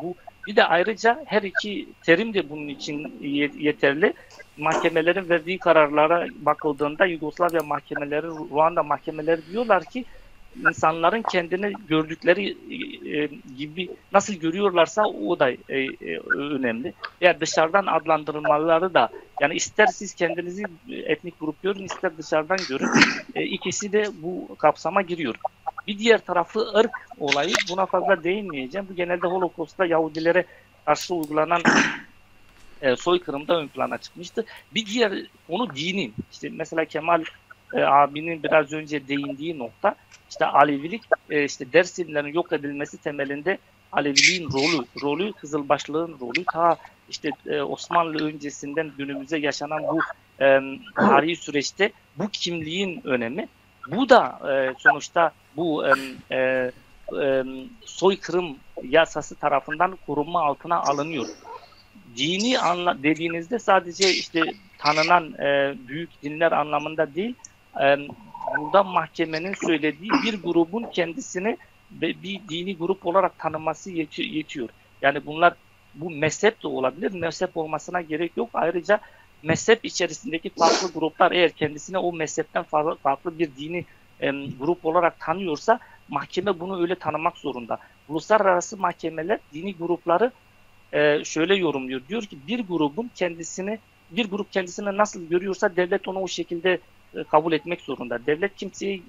Bir de ayrıca her iki terim de bunun için yeterli. Mahkemelerin verdiği kararlara bakıldığında Yugoslavya mahkemeleri, Ruanda mahkemeleri diyorlar ki insanların kendini gördükleri gibi nasıl görüyorlarsa o da önemli. Veya dışarıdan adlandırmaları da, yani ister siz kendinizi etnik grup görün, ister dışarıdan görün, ikisi de bu kapsama giriyor. Bir diğer tarafı ırk olayı, buna fazla değinmeyeceğim. Bu genelde Holocaust'ta Yahudilere karşı uygulanan soykırımda ön plana çıkmıştı. Bir diğer konu dini. İşte mesela Kemal abinin biraz önce değindiği nokta, işte Alevilik, işte Dersimlerin yok edilmesi temelinde Aleviliğin rolü, Kızılbaşlığın rolü, ta işte Osmanlı öncesinden günümüze yaşanan bu tarihi süreçte bu kimliğin önemi. Bu da sonuçta bu soykırım yasası tarafından korunma altına alınıyor. Dini dediğinizde sadece işte tanınan büyük dinler anlamında değil, burada mahkemenin söylediği bir grubun kendisini bir dini grup olarak tanıması yetiyor. Yani bunlar, bu mezhep de olabilir, mezhep olmasına gerek yok. Ayrıca mezhep içerisindeki farklı gruplar eğer kendisine o mezhepten farklı bir dini grup olarak tanıyorsa mahkeme bunu öyle tanımak zorunda. Uluslararası mahkemeler dini grupları şöyle yorumluyor. Diyor ki bir grup kendisini nasıl görüyorsa devlet onu o şekilde kabul etmek zorunda. Devlet kimseye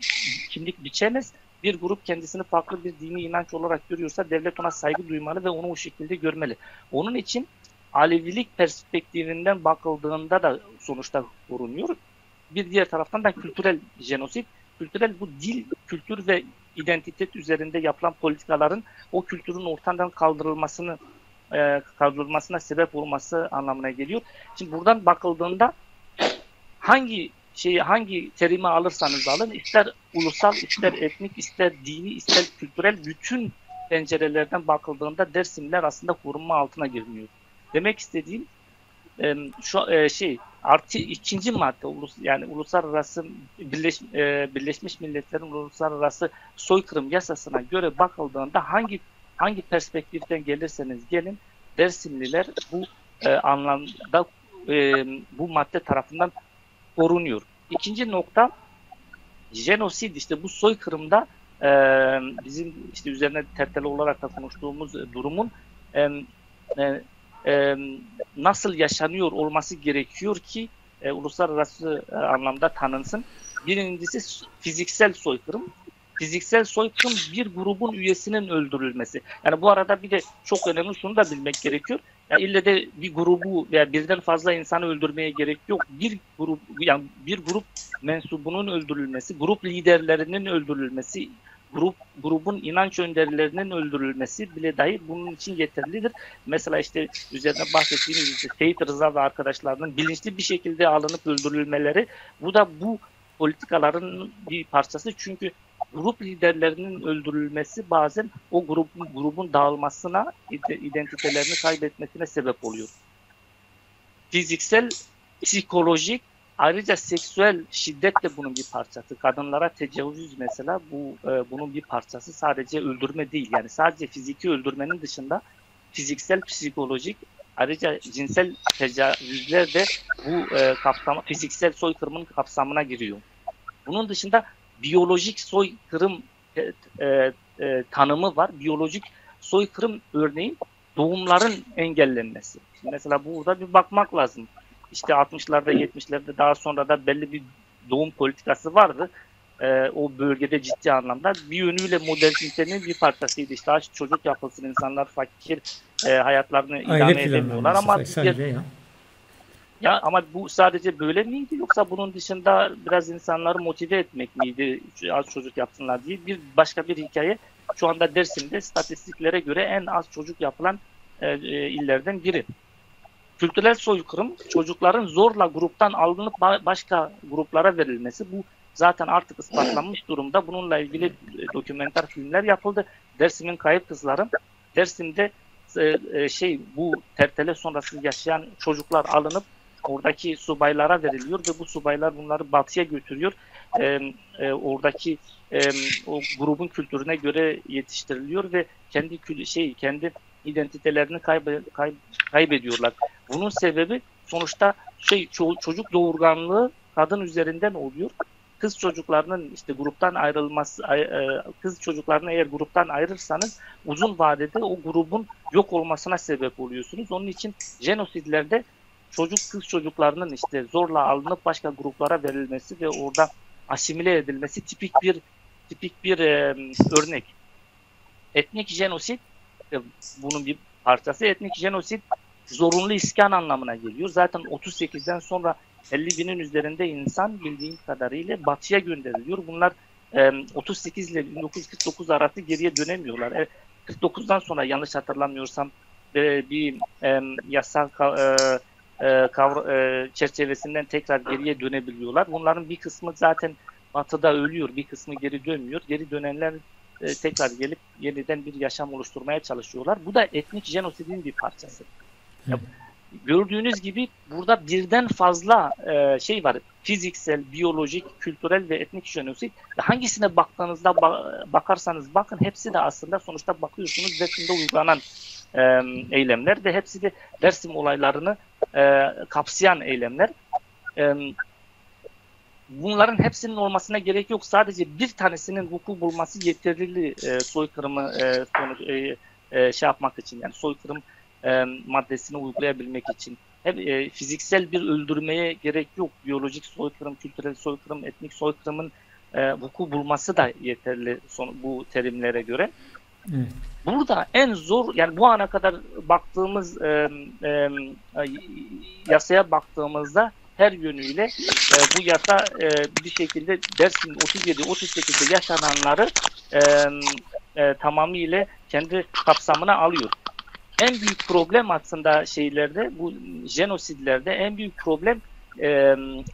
kimlik biçemez. Bir grup kendisini farklı bir dini inanç olarak görüyorsa devlet ona saygı duymalı ve onu o şekilde görmeli. Onun için Alevilik perspektifinden bakıldığında da sonuçta korunuyor. Bir diğer taraftan da kültürel jenosit, kültürel bu dil, kültür ve identitet üzerinde yapılan politikaların o kültürün ortadan kaldırılmasına sebep olması anlamına geliyor. Şimdi buradan bakıldığında hangi terimi alırsanız alın, ister ulusal, ister etnik, ister dini, ister kültürel, bütün pencerelerden bakıldığında Dersimler aslında korunma altına girmiyor. Demek istediğim artı ikinci madde, yani uluslararası Birleşmiş Milletler'in uluslararası soykırım yasasına göre bakıldığında hangi perspektiften gelirseniz gelin, Dersimliler bu anlamda bu madde tarafından korunuyor. İkinci nokta, jenosid, işte bu soykırımda bizim işte üzerine terteli olarak da konuştuğumuz durumun nasıl yaşanıyor olması gerekiyor ki uluslararası anlamda tanınsın. Birincisi fiziksel soykırım. Fiziksel soykırım bir grubun üyesinin öldürülmesi. Yani bu arada bir de çok önemli şunu da bilmek gerekiyor. Ya ille de bir grubu veya birden fazla insanı öldürmeye gerek yok. Bir grup mensubunun öldürülmesi, grup liderlerinin öldürülmesi, grubun inanç önderlerinin öldürülmesi bile dahi bunun için yeterlidir. Mesela işte üzerine bahsettiğimiz işte Seyit Rıza ve arkadaşlarının bilinçli bir şekilde alınıp öldürülmeleri, bu da bu politikaların bir parçası. Çünkü grup liderlerinin öldürülmesi bazen o grubun dağılmasına, identitelerini kaybetmesine sebep oluyor. Fiziksel, psikolojik, ayrıca seksüel şiddet de bunun bir parçası. Kadınlara tecavüz mesela bunun bir parçası. Sadece öldürme değil. Yani sadece fiziki öldürmenin dışında fiziksel, psikolojik, ayrıca cinsel tecavüzler de bu fiziksel soykırımın kapsamına giriyor. Bunun dışında biyolojik soykırım tanımı var. Biyolojik soykırım örneğin doğumların engellenmesi. Şimdi mesela burada bir bakmak lazım. İşte 60'larda 70'lerde daha sonra da belli bir doğum politikası vardı. O bölgede ciddi anlamda. Bir yönüyle modernitenin bir parçasıydı. İşte çocuk yapılsın, insanlar fakir hayatlarını idame edemiyorlar. Ama ama bu sadece böyle miydi, yoksa bunun dışında biraz insanları motive etmek miydi az çocuk yapsınlar diye başka bir hikaye. Şu anda Dersim'de statistiklere göre en az çocuk yapılan illerden biri. Kültürel soykırım, çocukların zorla gruptan alınıp başka gruplara verilmesi, bu zaten artık ispatlanmış durumda. Bununla ilgili dokümenter filmler yapıldı. Dersim'in Kayıp Kızları, Dersim'de bu tertele sonrası yaşayan çocuklar alınıp oradaki subaylara veriliyor ve bu subaylar bunları batıya götürüyor. Oradaki o grubun kültürüne göre yetiştiriliyor ve kendi identitelerini kaybediyorlar. Bunun sebebi sonuçta çocuk doğurganlığı kadın üzerinden oluyor. kız çocuklarının işte gruptan ayrılması, kız çocuklarını eğer gruptan ayırırsanız uzun vadede o grubun yok olmasına sebep oluyorsunuz. Onun için jenosidlerde kız çocuklarının işte zorla alınıp başka gruplara verilmesi ve orada asimile edilmesi tipik bir örnek. Etnik jenosit bunun bir parçası. Etnik jenosit zorunlu iskan anlamına geliyor. Zaten 38'den sonra 50.000'in üzerinde insan bildiğim kadarıyla batıya gönderiliyor. Bunlar 38 ile 1949 arası geriye dönemiyorlar. 49'dan sonra yanlış hatırlamıyorsam bir yasal çerçevesinden tekrar geriye dönebiliyorlar. Bunların bir kısmı zaten batıda ölüyor, bir kısmı geri dönmüyor. Geri dönenler tekrar gelip yeniden bir yaşam oluşturmaya çalışıyorlar. Bu da etnik jenosidin bir parçası. Ya, gördüğünüz gibi burada birden fazla şey var. Fiziksel, biyolojik, kültürel ve etnik jenosit. Hangisine baktığınızda bakarsanız bakın hepsi de aslında sonuçta bakıyorsunuz Dersim'de uygulanan eylemler ve hepsi de Dersim olaylarını kapsayan eylemler. Bunların hepsinin olmasına gerek yok. Sadece bir tanesinin vuku bulması yeterli soykırımı şey yapmak için, yani soykırım maddesini uygulayabilmek için. Hep fiziksel bir öldürmeye gerek yok. Biyolojik soykırım, kültürel soykırım, etnik soykırımın vuku bulması da yeterli bu terimlere göre. Evet. Burada en zor, yani bu ana kadar baktığımız yasaya baktığımızda her yönüyle bu yasa bir şekilde Dersim 37-38'de yaşananları tamamıyla kendi kapsamına alıyor. En büyük problem aslında bu jenosidlerde en büyük problem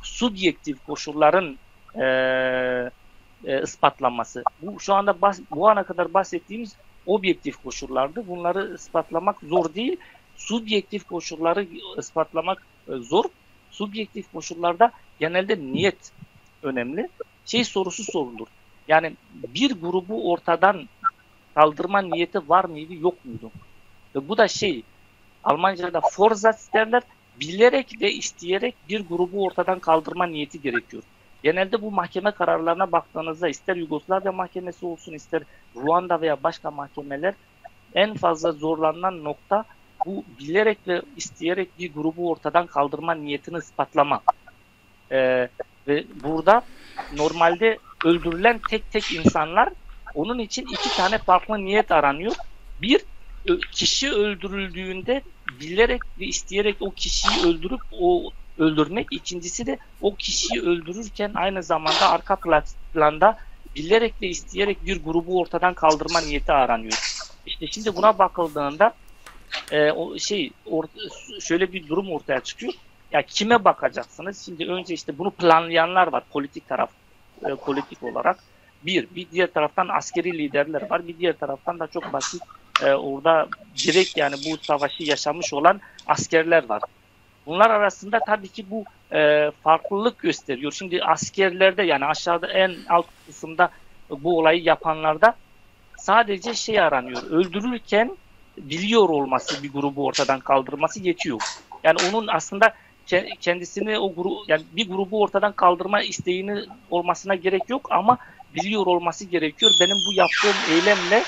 subjektif koşulların ispatlanması. Bu şu anda bu ana kadar bahsettiğimiz objektif koşullardı. Bunları ispatlamak zor değil. Subjektif koşulları ispatlamak zor. Subjektif koşullarda genelde niyet önemli. Sorusu sorulur. Yani bir grubu ortadan kaldırma niyeti var mıydı, yok muydu? Ve bu da Almanca'da Vorsatz derler. Bilerek ve isteyerek bir grubu ortadan kaldırma niyeti gerekiyor. Genelde bu mahkeme kararlarına baktığınızda ister Yugoslavya mahkemesi olsun, ister Ruanda veya başka mahkemeler en fazla zorlanan nokta bu bilerek ve isteyerek bir grubu ortadan kaldırma niyetini ispatlama. Ve burada normalde öldürülen tek insanlar, onun için 2 tane farklı niyet aranıyor. Bir, kişi öldürüldüğünde bilerek ve isteyerek o kişiyi öldürmek. İkincisi de o kişiyi öldürürken aynı zamanda arka planda bilerek ve isteyerek bir grubu ortadan kaldırma niyeti aranıyor. İşte şimdi buna bakıldığında şöyle bir durum ortaya çıkıyor. Ya kime bakacaksınız? Şimdi önce bunu planlayanlar var politik taraf, politik olarak. Bir diğer taraftan askeri liderler var. Bir diğer taraftan da çok basit orada direkt yani bu savaşı yaşamış olan askerler var. Bunlar arasında tabii ki bu farklılık gösteriyor. Şimdi askerlerde, yani aşağıda en alt kısımda bu olayı yapanlarda sadece aranıyor. Öldürürken biliyor olması, bir grubu ortadan kaldırması yetiyor. Yani onun aslında kendisini yani bir grubu ortadan kaldırma isteğini olmasına gerek yok ama biliyor olması gerekiyor. Benim bu yaptığım eylemle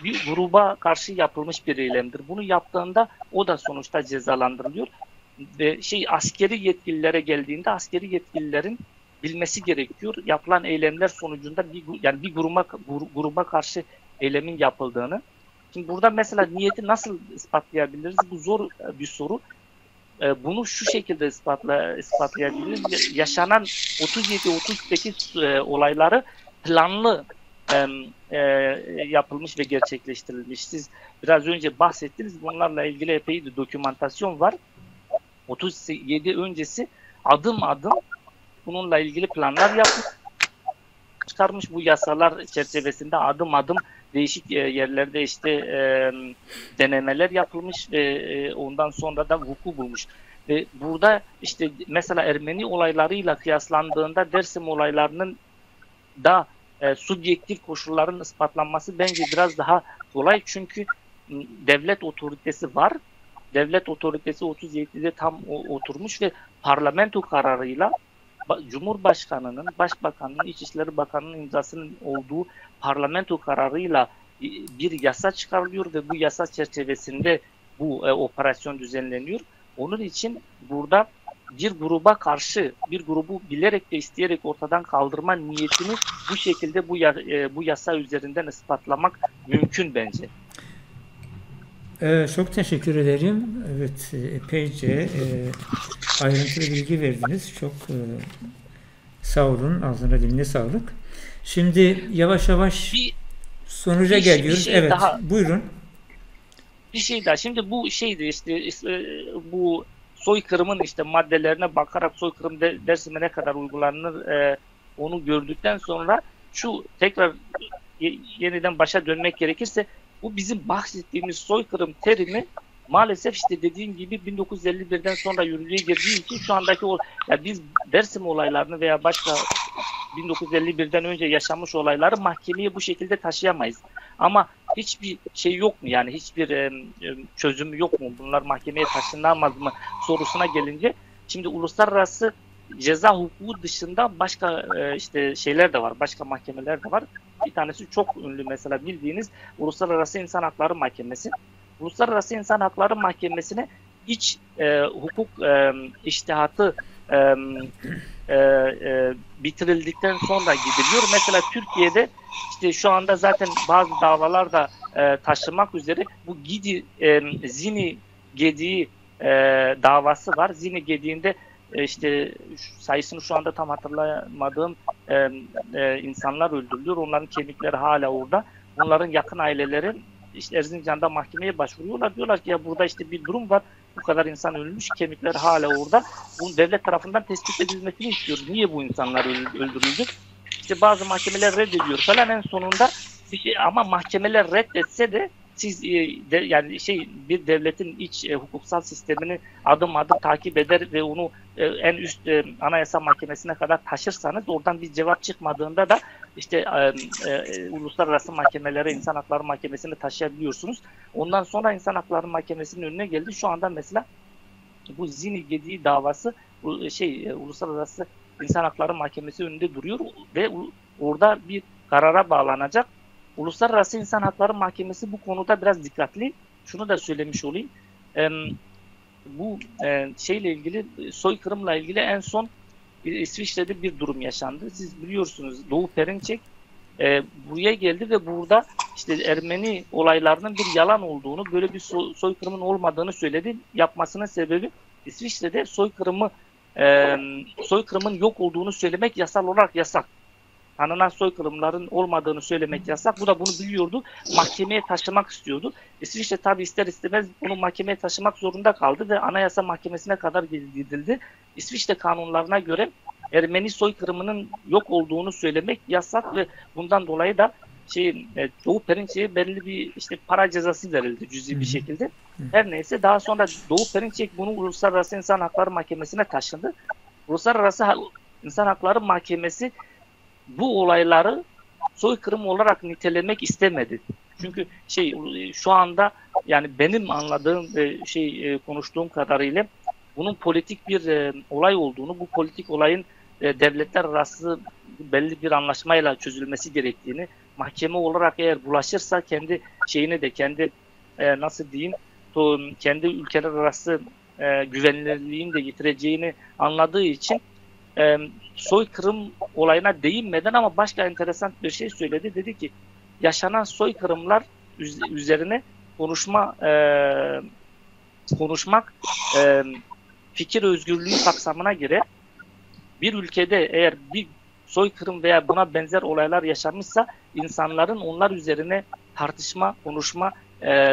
bir gruba karşı yapılmış bir eylemdir. Bunu yaptığında o da sonuçta cezalandırılıyor. Ve askeri yetkililere geldiğinde askeri yetkililerin bilmesi gerekiyor. Yapılan eylemler sonucunda bir gruba karşı eylemin yapıldığını. Şimdi burada mesela niyeti nasıl ispatlayabiliriz? Bu zor bir soru. Bunu şu şekilde ispatlayabiliriz. Yaşanan 37-38 olayları planlı yapılmış ve gerçekleştirilmiş. Siz biraz önce bahsettiniz. Bunlarla ilgili epey bir dokümantasyon var. 37 öncesi adım adım bununla ilgili planlar çıkarmış. Bu yasalar çerçevesinde adım adım değişik yerlerde denemeler yapılmış ve ondan sonra da vuku bulmuş. Ve burada mesela Ermeni olaylarıyla kıyaslandığında Dersim olaylarının da subjektif koşulların ispatlanması bence biraz daha kolay. Çünkü devlet otoritesi var. Devlet otoritesi 37'de tam oturmuş ve parlamento kararıyla Cumhurbaşkanının, Başbakanının, İçişleri Bakanı'nın imzasının olduğu parlamento kararıyla bir yasa çıkarılıyor ve bu yasa çerçevesinde bu operasyon düzenleniyor. Onun için burada bir gruba karşı, bir grubu bilerek ve isteyerek ortadan kaldırma niyetini bu şekilde bu yasa üzerinden ispatlamak mümkün bence. Çok teşekkür ederim. Evet, epeyce ayrıntılı bilgi verdiniz. Çok sağ olun. Ağzına diline sağlık. Şimdi yavaş yavaş sonuca geliyoruz. Evet, buyurun. Bir şey daha. Şimdi bu şeydi işte bu soykırımın işte maddelerine bakarak soykırım Dersim'e ne kadar uygulanır onu gördükten sonra şu tekrar yeniden başa dönmek gerekirse bu bizim bahsettiğimiz soykırım terimi maalesef işte dediğim gibi 1951'den sonra yürürlüğe girdiği için şu andaki biz Dersim olaylarını veya başka 1951'den önce yaşanmış olayları mahkemeye bu şekilde taşıyamayız. Ama hiçbir şey yok mu? Yani hiçbir çözümü yok mu? Bunlar mahkemeye taşınamaz mı sorusuna gelince şimdi uluslararası ceza hukuku dışında başka işte şeyler de var. Başka mahkemeler de var. Bir tanesi çok ünlü mesela bildiğiniz Uluslararası İnsan Hakları Mahkemesi. Uluslararası İnsan Hakları Mahkemesi'ne iç hukuk içtihatı bitirildikten sonra gidiliyor. Mesela Türkiye'de işte şu anda zaten bazı davalar da taşımak üzere bu Zini Gediği davası var. Zini Gediği'nde işte sayısını şu anda tam hatırlamadığım insanlar öldürülüyor. Onların kemikleri hala orada. Bunların yakın aileleri işte Erzincan'da mahkemeye başvuruyorlar. Diyorlar ki ya burada işte bir durum var. Bu kadar insan ölmüş, kemikler hala orada. Bunun devlet tarafından tespit edilmesini istiyoruz. Niye bu insanlar öldürüldü? İşte bazı mahkemeler reddediyor falan en sonunda bir şey, ama mahkemeler reddetse de siz yani bir devletin iç hukuksal sistemini adım adım takip eder ve onu en üst anayasa mahkemesine kadar taşırsanız oradan bir cevap çıkmadığında da işte uluslararası mahkemelere, insan hakları mahkemesine taşıyabiliyorsunuz. Ondan sonra insan hakları mahkemesinin önüne geldi. Şu anda mesela bu Zini Gediği davası uluslararası insan hakları mahkemesi önünde duruyor ve orada bir karara bağlanacak. Uluslararası İnsan Hakları Mahkemesi bu konuda biraz dikkatli. Şunu da söylemiş olayım. Bu şeyle ilgili, soykırımla ilgili en son İsviçre'de bir durum yaşandı. Siz biliyorsunuz Doğu Perinçek buraya geldi ve burada işte Ermeni olaylarının bir yalan olduğunu, böyle bir soykırımın olmadığını söyledi. Yapmasının sebebi İsviçre'de soykırımın yok olduğunu söylemek yasal olarak yasak. Tanınan soykırımların olmadığını söylemek yasak. Bu da bunu biliyordu. Mahkemeye taşımak istiyordu. İsviçre tabi ister istemez bunu mahkemeye taşımak zorunda kaldı ve Anayasa Mahkemesi'ne kadar gidildi. İsviçre kanunlarına göre Ermeni soykırımının yok olduğunu söylemek yasak ve bundan dolayı da Doğu Perinçek'e belli bir işte para cezası verildi cüzi bir şekilde. Her neyse daha sonra Doğu Perinçek bunu Uluslararası İnsan Hakları Mahkemesi'ne taşındı. Uluslararası İnsan Hakları Mahkemesi bu olayları soykırım olarak nitelemek istemedi. Çünkü şu anda yani benim anladığım ve konuştuğum kadarıyla bunun politik bir olay olduğunu, bu politik olayın devletler arası belli bir anlaşmayla çözülmesi gerektiğini, mahkeme olarak eğer bulaşırsa kendi kendi kendi ülkeler arası güvenilirliğini de yitireceğini anladığı için soykırım olayına değinmeden ama başka enteresan bir şey söyledi. Dedi ki yaşanan soykırımlar üzerine konuşmak fikir özgürlüğü kapsamına girer. Bir ülkede eğer bir soykırım veya buna benzer olaylar yaşanmışsa insanların onlar üzerine tartışma, konuşma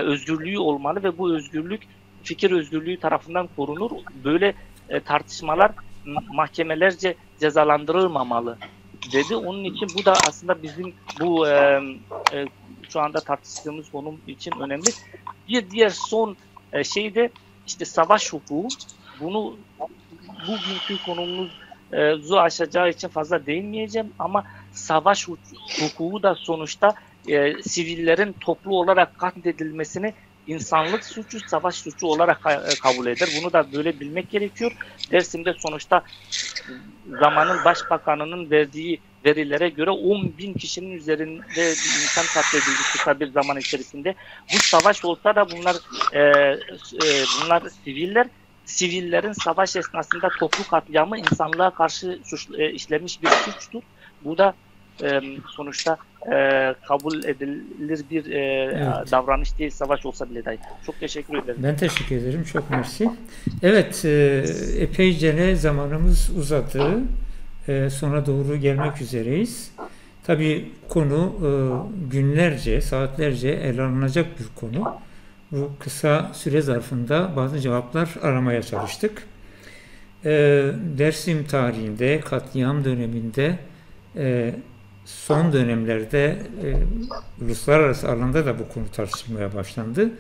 özgürlüğü olmalı ve bu özgürlük fikir özgürlüğü tarafından korunur. Böyle tartışmalar mahkemelerce cezalandırılmamalı dedi. Onun için bu da aslında bizim bu şu anda tartıştığımız konum için önemli. Bir diğer son de işte savaş hukuku. Bunu bugünkü konumuzu aşacağı için fazla değinmeyeceğim ama savaş hukuku da sonuçta sivillerin toplu olarak katledilmesini insanlık suçu savaş suçu olarak kabul eder. Bunu da böyle bilmek gerekiyor. Dersim'de sonuçta zamanın başbakanının verdiği verilere göre 10.000 kişinin üzerinde bir insan katledildi kısa bir zaman içerisinde. Bu savaş olsa da bunlar sivillerin savaş esnasında toplu katliamı insanlığa karşı işlenmiş bir suçtur. Bu da sonuçta kabul edilir bir Evet. davranış değil, savaş olsa bile dahi. Çok teşekkür ederim. Ben teşekkür ederim. Çok mersi. Evet, epeyce ne zamanımız uzadı. Sona doğru gelmek üzereyiz. Tabii konu günlerce, saatlerce ele alınacak bir konu. Bu kısa süre zarfında bazı cevaplar aramaya çalıştık. Dersim tarihinde, katliam döneminde, son dönemlerde uluslararası alanda da bu konu tartışılmaya başlandı.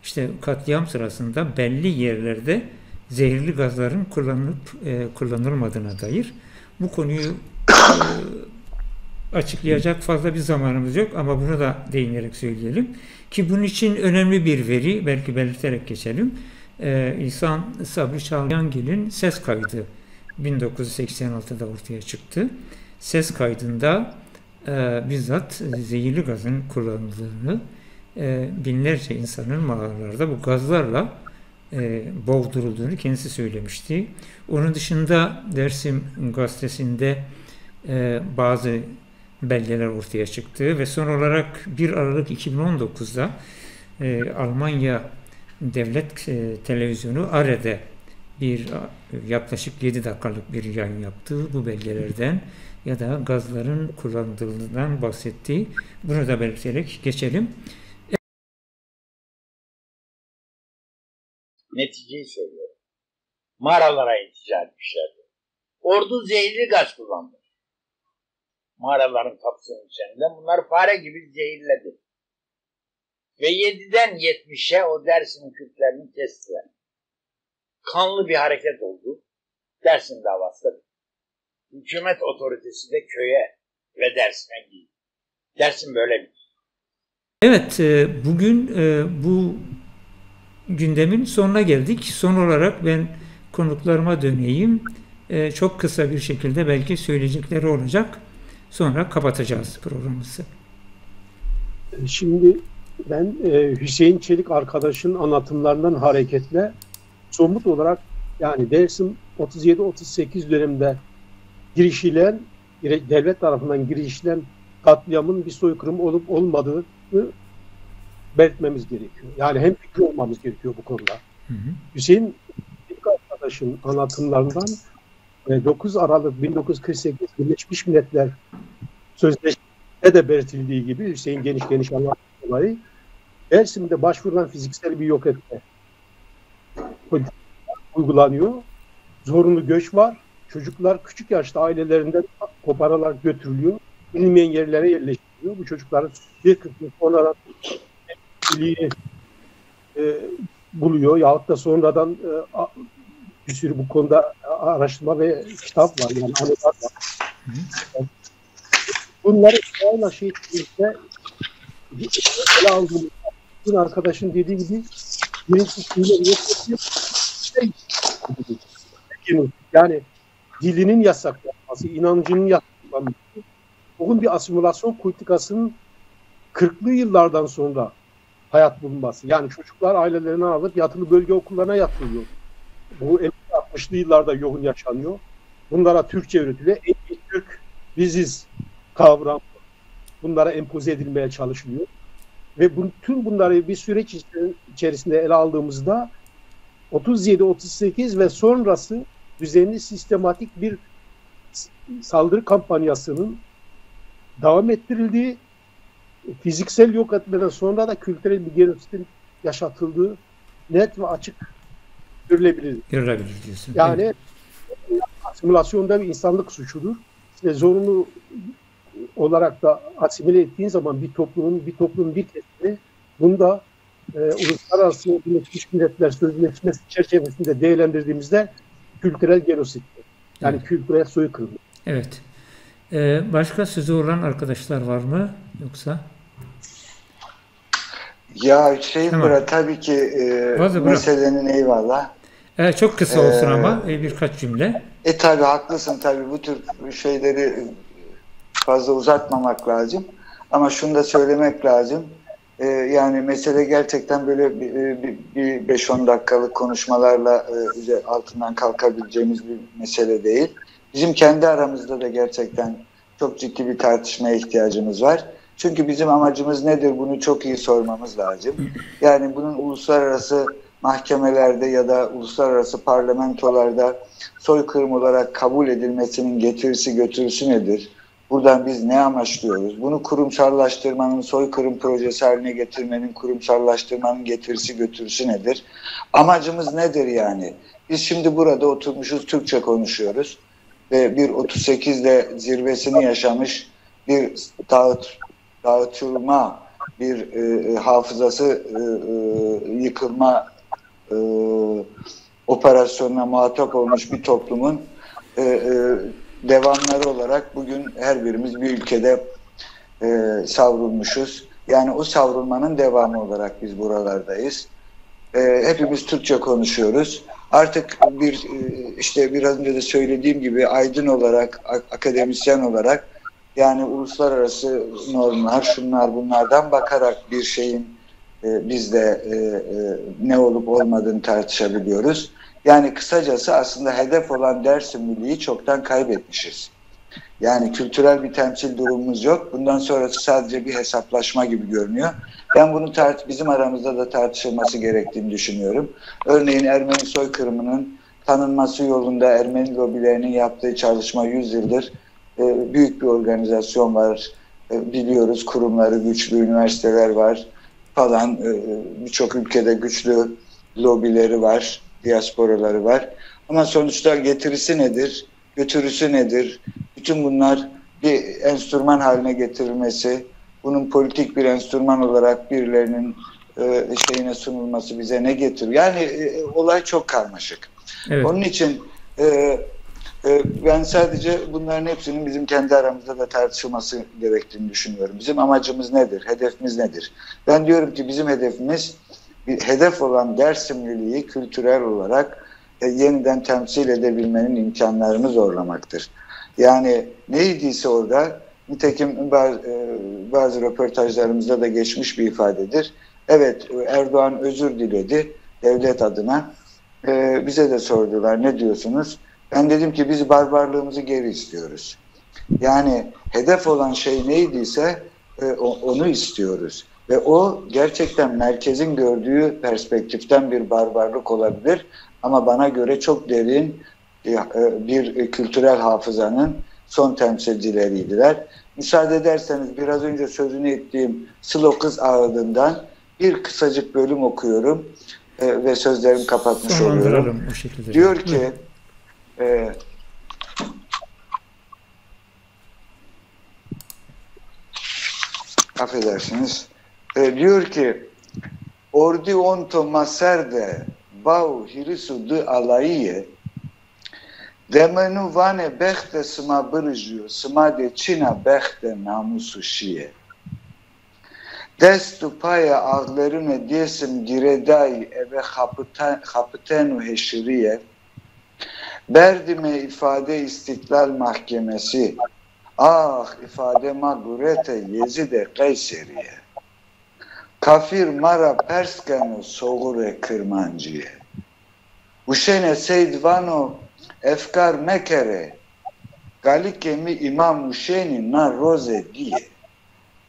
İşte katliam sırasında belli yerlerde zehirli gazların kullanılmadığına dair. Bu konuyu açıklayacak fazla bir zamanımız yok ama bunu da değinerek söyleyelim. Ki bunun için önemli bir veri, belki belirterek geçelim. İhsan Sabri Çağlayangil'in ses kaydı 1986'da ortaya çıktı. Ses kaydında bizzat zehirli gazın kullanıldığını, binlerce insanın mağaralarda bu gazlarla boğdurulduğunu kendisi söylemişti. Onun dışında Dersim gazetesinde bazı belgeler ortaya çıktı ve son olarak 1 Aralık 2019'da Almanya Devlet Televizyonu ARE'de yaklaşık 7 dakikalık bir yayın yaptı. Bu belgelerden ya da gazların kullanıldığından bahsetti. Bunu da belirterek geçelim. Neticeyi söylüyorum. Mağaralara iltica etmişlerdi. Ordu zehirli gaz kullandı. Mağaraların kapısının içinde. Bunları fare gibi zehirledi. Ve 7'den 70'e o Dersim Kürtlerini kestiler. Kanlı bir hareket oldu. Dersim davası da bitti. Hükümet otoritesi de köye ve Dersim'e gitti. Dersim böyle bitti. Evet, bugün bu gündemin sonuna geldik. Son olarak ben konuklarıma döneyim. Çok kısa bir şekilde belki söyleyecekleri olacak. Sonra kapatacağız programımızı. Şimdi ben Hüseyin Çelik arkadaşın anlatımlarından hareketle somut olarak yani Dersim 37-38 döneminde girişilen, devlet tarafından girişilen katliamın bir soykırım olup olmadığını belirtmemiz gerekiyor. Yani hem fikri olmamız gerekiyor bu konuda. Hı hı. Hüseyin Çelik arkadaşın anlatımlarından 9 Aralık 1948 Birleşmiş Milletler Sözleşmesi'nde de belirtildiği gibi Hüseyin geniş anlattığı olayı Dersim'de başvurulan fiziksel bir yok etme uygulanıyor. Zorunlu göç var. Çocuklar küçük yaşta ailelerinden koparılarak götürülüyor. Bilinmeyen yerlere yerleştiriliyor. Bu çocukların bir kısmı sonradan iyiliğini buluyor. Yahut da sonradan bir sürü bu konuda araştırma ve kitap var. Yani anılar var. Bunları sırayla şehitlikte ele aldığımızda bir arkadaşın dediği gibi yani dilinin yasaklanması, inancının yasaklanması, bugün bir asimilasyon politikasının 40'lı yıllardan sonra hayat bulunması. Yani çocuklar ailelerinden alıp yatılı bölge okullarına yatırılıyor. Bu 60'lı yıllarda yoğun yaşanıyor. Bunlara Türkçe öğretiliyor. En iyi Türk biziz kavramı bunlara empoze edilmeye çalışılıyor. Ve tüm bunları bir süreç içerisinde ele aldığımızda 37-38 ve sonrası düzenli sistematik bir saldırı kampanyasının devam ettirildiği, fiziksel yok etmeden sonra da kültürel bir genositin yaşatıldığı net ve açık görülebilir. Görülebilir diyorsun. Yani asimilasyonda bir insanlık suçudur. İşte zorunlu olarak da asimile ettiğin zaman bir toplumun bir kesimi bunda uluslararası Birleşmiş Milletler Sözleşmesi çerçevesinde değerlendirdiğimizde kültürel genosittir. Yani kültürel soykırım. Evet. Başka sözü olan arkadaşlar var mı? Yoksa? Ya Hüseyin Tamam. Bura tabii ki Fazla bırak. meselenin eyvallah. Çok kısa olsun ama birkaç cümle. Tabii haklısın tabii bu tür şeyleri fazla uzatmamak lazım. Ama şunu da söylemek lazım. Yani mesele gerçekten böyle bir 5-10 dakikalık konuşmalarla altından kalkabileceğimiz bir mesele değil. Bizim kendi aramızda da gerçekten çok ciddi bir tartışmaya ihtiyacımız var. Çünkü bizim amacımız nedir? Bunu çok iyi sormamız lazım. Yani bunun uluslararası mahkemelerde ya da uluslararası parlamentolarda soykırım olarak kabul edilmesinin getirisi götürüsü nedir? Buradan biz ne amaçlıyoruz? Bunu kurumsallaştırmanın, soykırım projesi haline getirmenin, kurumsallaştırmanın getirisi götürüsü nedir? Amacımız nedir yani? Biz şimdi burada oturmuşuz, Türkçe konuşuyoruz. Ve bir 38'de zirvesini yaşamış bir dağıtılma, bir hafızası yıkılma operasyonuna muhatap olmuş bir toplumun devamları olarak bugün her birimiz bir ülkede savrulmuşuz. Yani o savrulmanın devamı olarak biz buralardayız. Hepimiz Türkçe konuşuyoruz. Artık işte biraz önce de söylediğim gibi aydın olarak, akademisyen olarak yani uluslararası normlar, şunlar bunlardan bakarak bir şeyin bizde ne olup olmadığını tartışabiliyoruz. Yani kısacası aslında hedef olan Dersim Milli'yi çoktan kaybetmişiz. Yani kültürel bir temsil durumumuz yok. Bundan sonrası sadece bir hesaplaşma gibi görünüyor. Ben bunu bizim aramızda da tartışılması gerektiğini düşünüyorum. Örneğin Ermeni soykırımının tanınması yolunda Ermeni lobilerinin yaptığı çalışma 100 yıldır büyük bir organizasyon var. Biliyoruz kurumları güçlü, üniversiteler var falan. Birçok ülkede güçlü lobileri var, diasporaları var. Ama sonuçta getirisi nedir, götürüsü nedir? Bütün bunlar bir enstrüman haline getirilmesi, bunun politik bir enstrüman olarak birilerinin şeyine sunulması bize ne getiriyor? Yani olay çok karmaşık. Evet. Onun için ben sadece bunların hepsinin bizim kendi aramızda da tartışılması gerektiğini düşünüyorum. Bizim amacımız nedir? Hedefimiz nedir? Ben diyorum ki bizim hedefimiz bir hedef olan Dersim Milli'yi kültürel olarak yeniden temsil edebilmenin imkanlarını zorlamaktır. Yani neydiyse orada, nitekim bazı röportajlarımızda da geçmiş bir ifadedir. Evet, Erdoğan özür diledi devlet adına. Bize de sordular, ne diyorsunuz? Ben dedim ki biz barbarlığımızı geri istiyoruz. Yani hedef olan şey neydiyse onu istiyoruz. Ve o gerçekten merkezin gördüğü perspektiften bir barbarlık olabilir. Ama bana göre çok derin bir kültürel hafızanın son temsilcileriydiler. Müsaade ederseniz biraz önce sözünü ettiğim Sılo Kız Ağıdı'ndan bir kısacık bölüm okuyorum ve sözlerimi kapatmış oluyorum. Diyor ki affedersiniz. Diyor ki Ordi onto maserde bau hirisu de alaiye demenu vane behte sıma bırıcıyor sıma de çina behte namusu şiye destu paya ağlarine diyesim gireday eve kapitenu heşiriye berdime ifade istiklal mahkemesi ah ifade magurete yezide Kayseriye kafir mara perskanu soğure kırmancıye uşene seydvano efkar mekere galikemi imam uşeni na roze diye.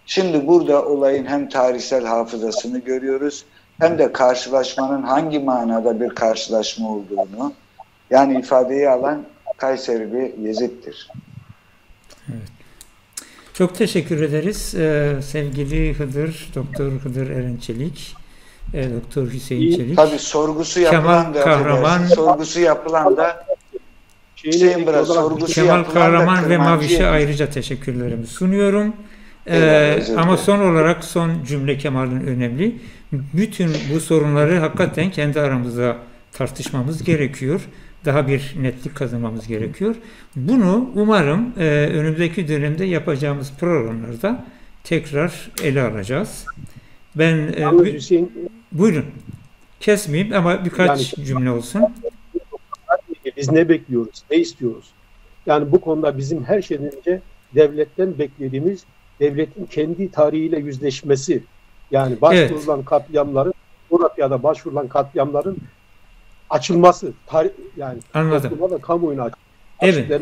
Şimdi burada olayın hem tarihsel hafızasını görüyoruz hem de karşılaşmanın hangi manada bir karşılaşma olduğunu, yani ifadeyi alan Kayserili Yezid'dir. Evet. Çok teşekkür ederiz. Sevgili Hıdır, Doktor Hıdır Erençelik, Doktor Hüseyin Çelik. Tabii sorgusu yapılan da Kahraman, sorgusu yapılan da Kemal Kahraman ve Maviş'e ayrıca teşekkürlerimi sunuyorum. Ama son olarak son cümle Kemal'in önemli. Bütün bu sorunları hakikaten kendi aramızda tartışmamız gerekiyor. Daha bir netlik kazanmamız gerekiyor. Bunu umarım önümüzdeki dönemde yapacağımız programlarda tekrar ele alacağız. Ben Yalnız Hüseyin, buyurun. Kesmeyeyim ama birkaç cümle olsun. biz ne bekliyoruz, ne istiyoruz? Yani bu konuda bizim her şeyden önce devletten beklediğimiz, devletin kendi tarihiyle yüzleşmesi. Yani başvurulan katliamların, Coğrafya'da başvurulan katliamların açılması, yani Anladım. topluma ve kamuoyuna açılması. Evet,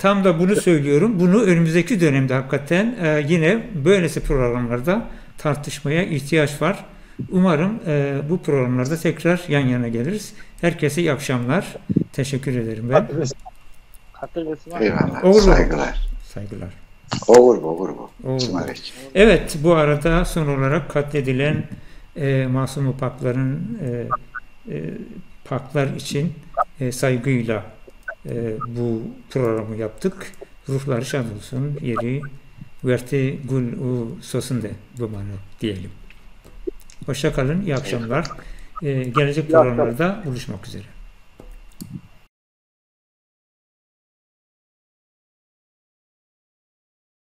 tam da bunu söylüyorum. Bunu önümüzdeki dönemde hakikaten yine böylesi programlarda tartışmaya ihtiyaç var. Umarım bu programlarda tekrar yan yana geliriz. Herkese iyi akşamlar. Teşekkür ederim ben. Eyvallah. Olur mu? Saygılar. Saygılar. Olur bu. Olur. Aleyküm. Evet, bu arada son olarak katledilen masum upakların paklar için saygıyla bu programı yaptık. Ruhları şad olsun. Yeri verti gul u sosunda dumanı diyelim. Hoşça kalın. İyi akşamlar. Gelecek programlarda buluşmak üzere.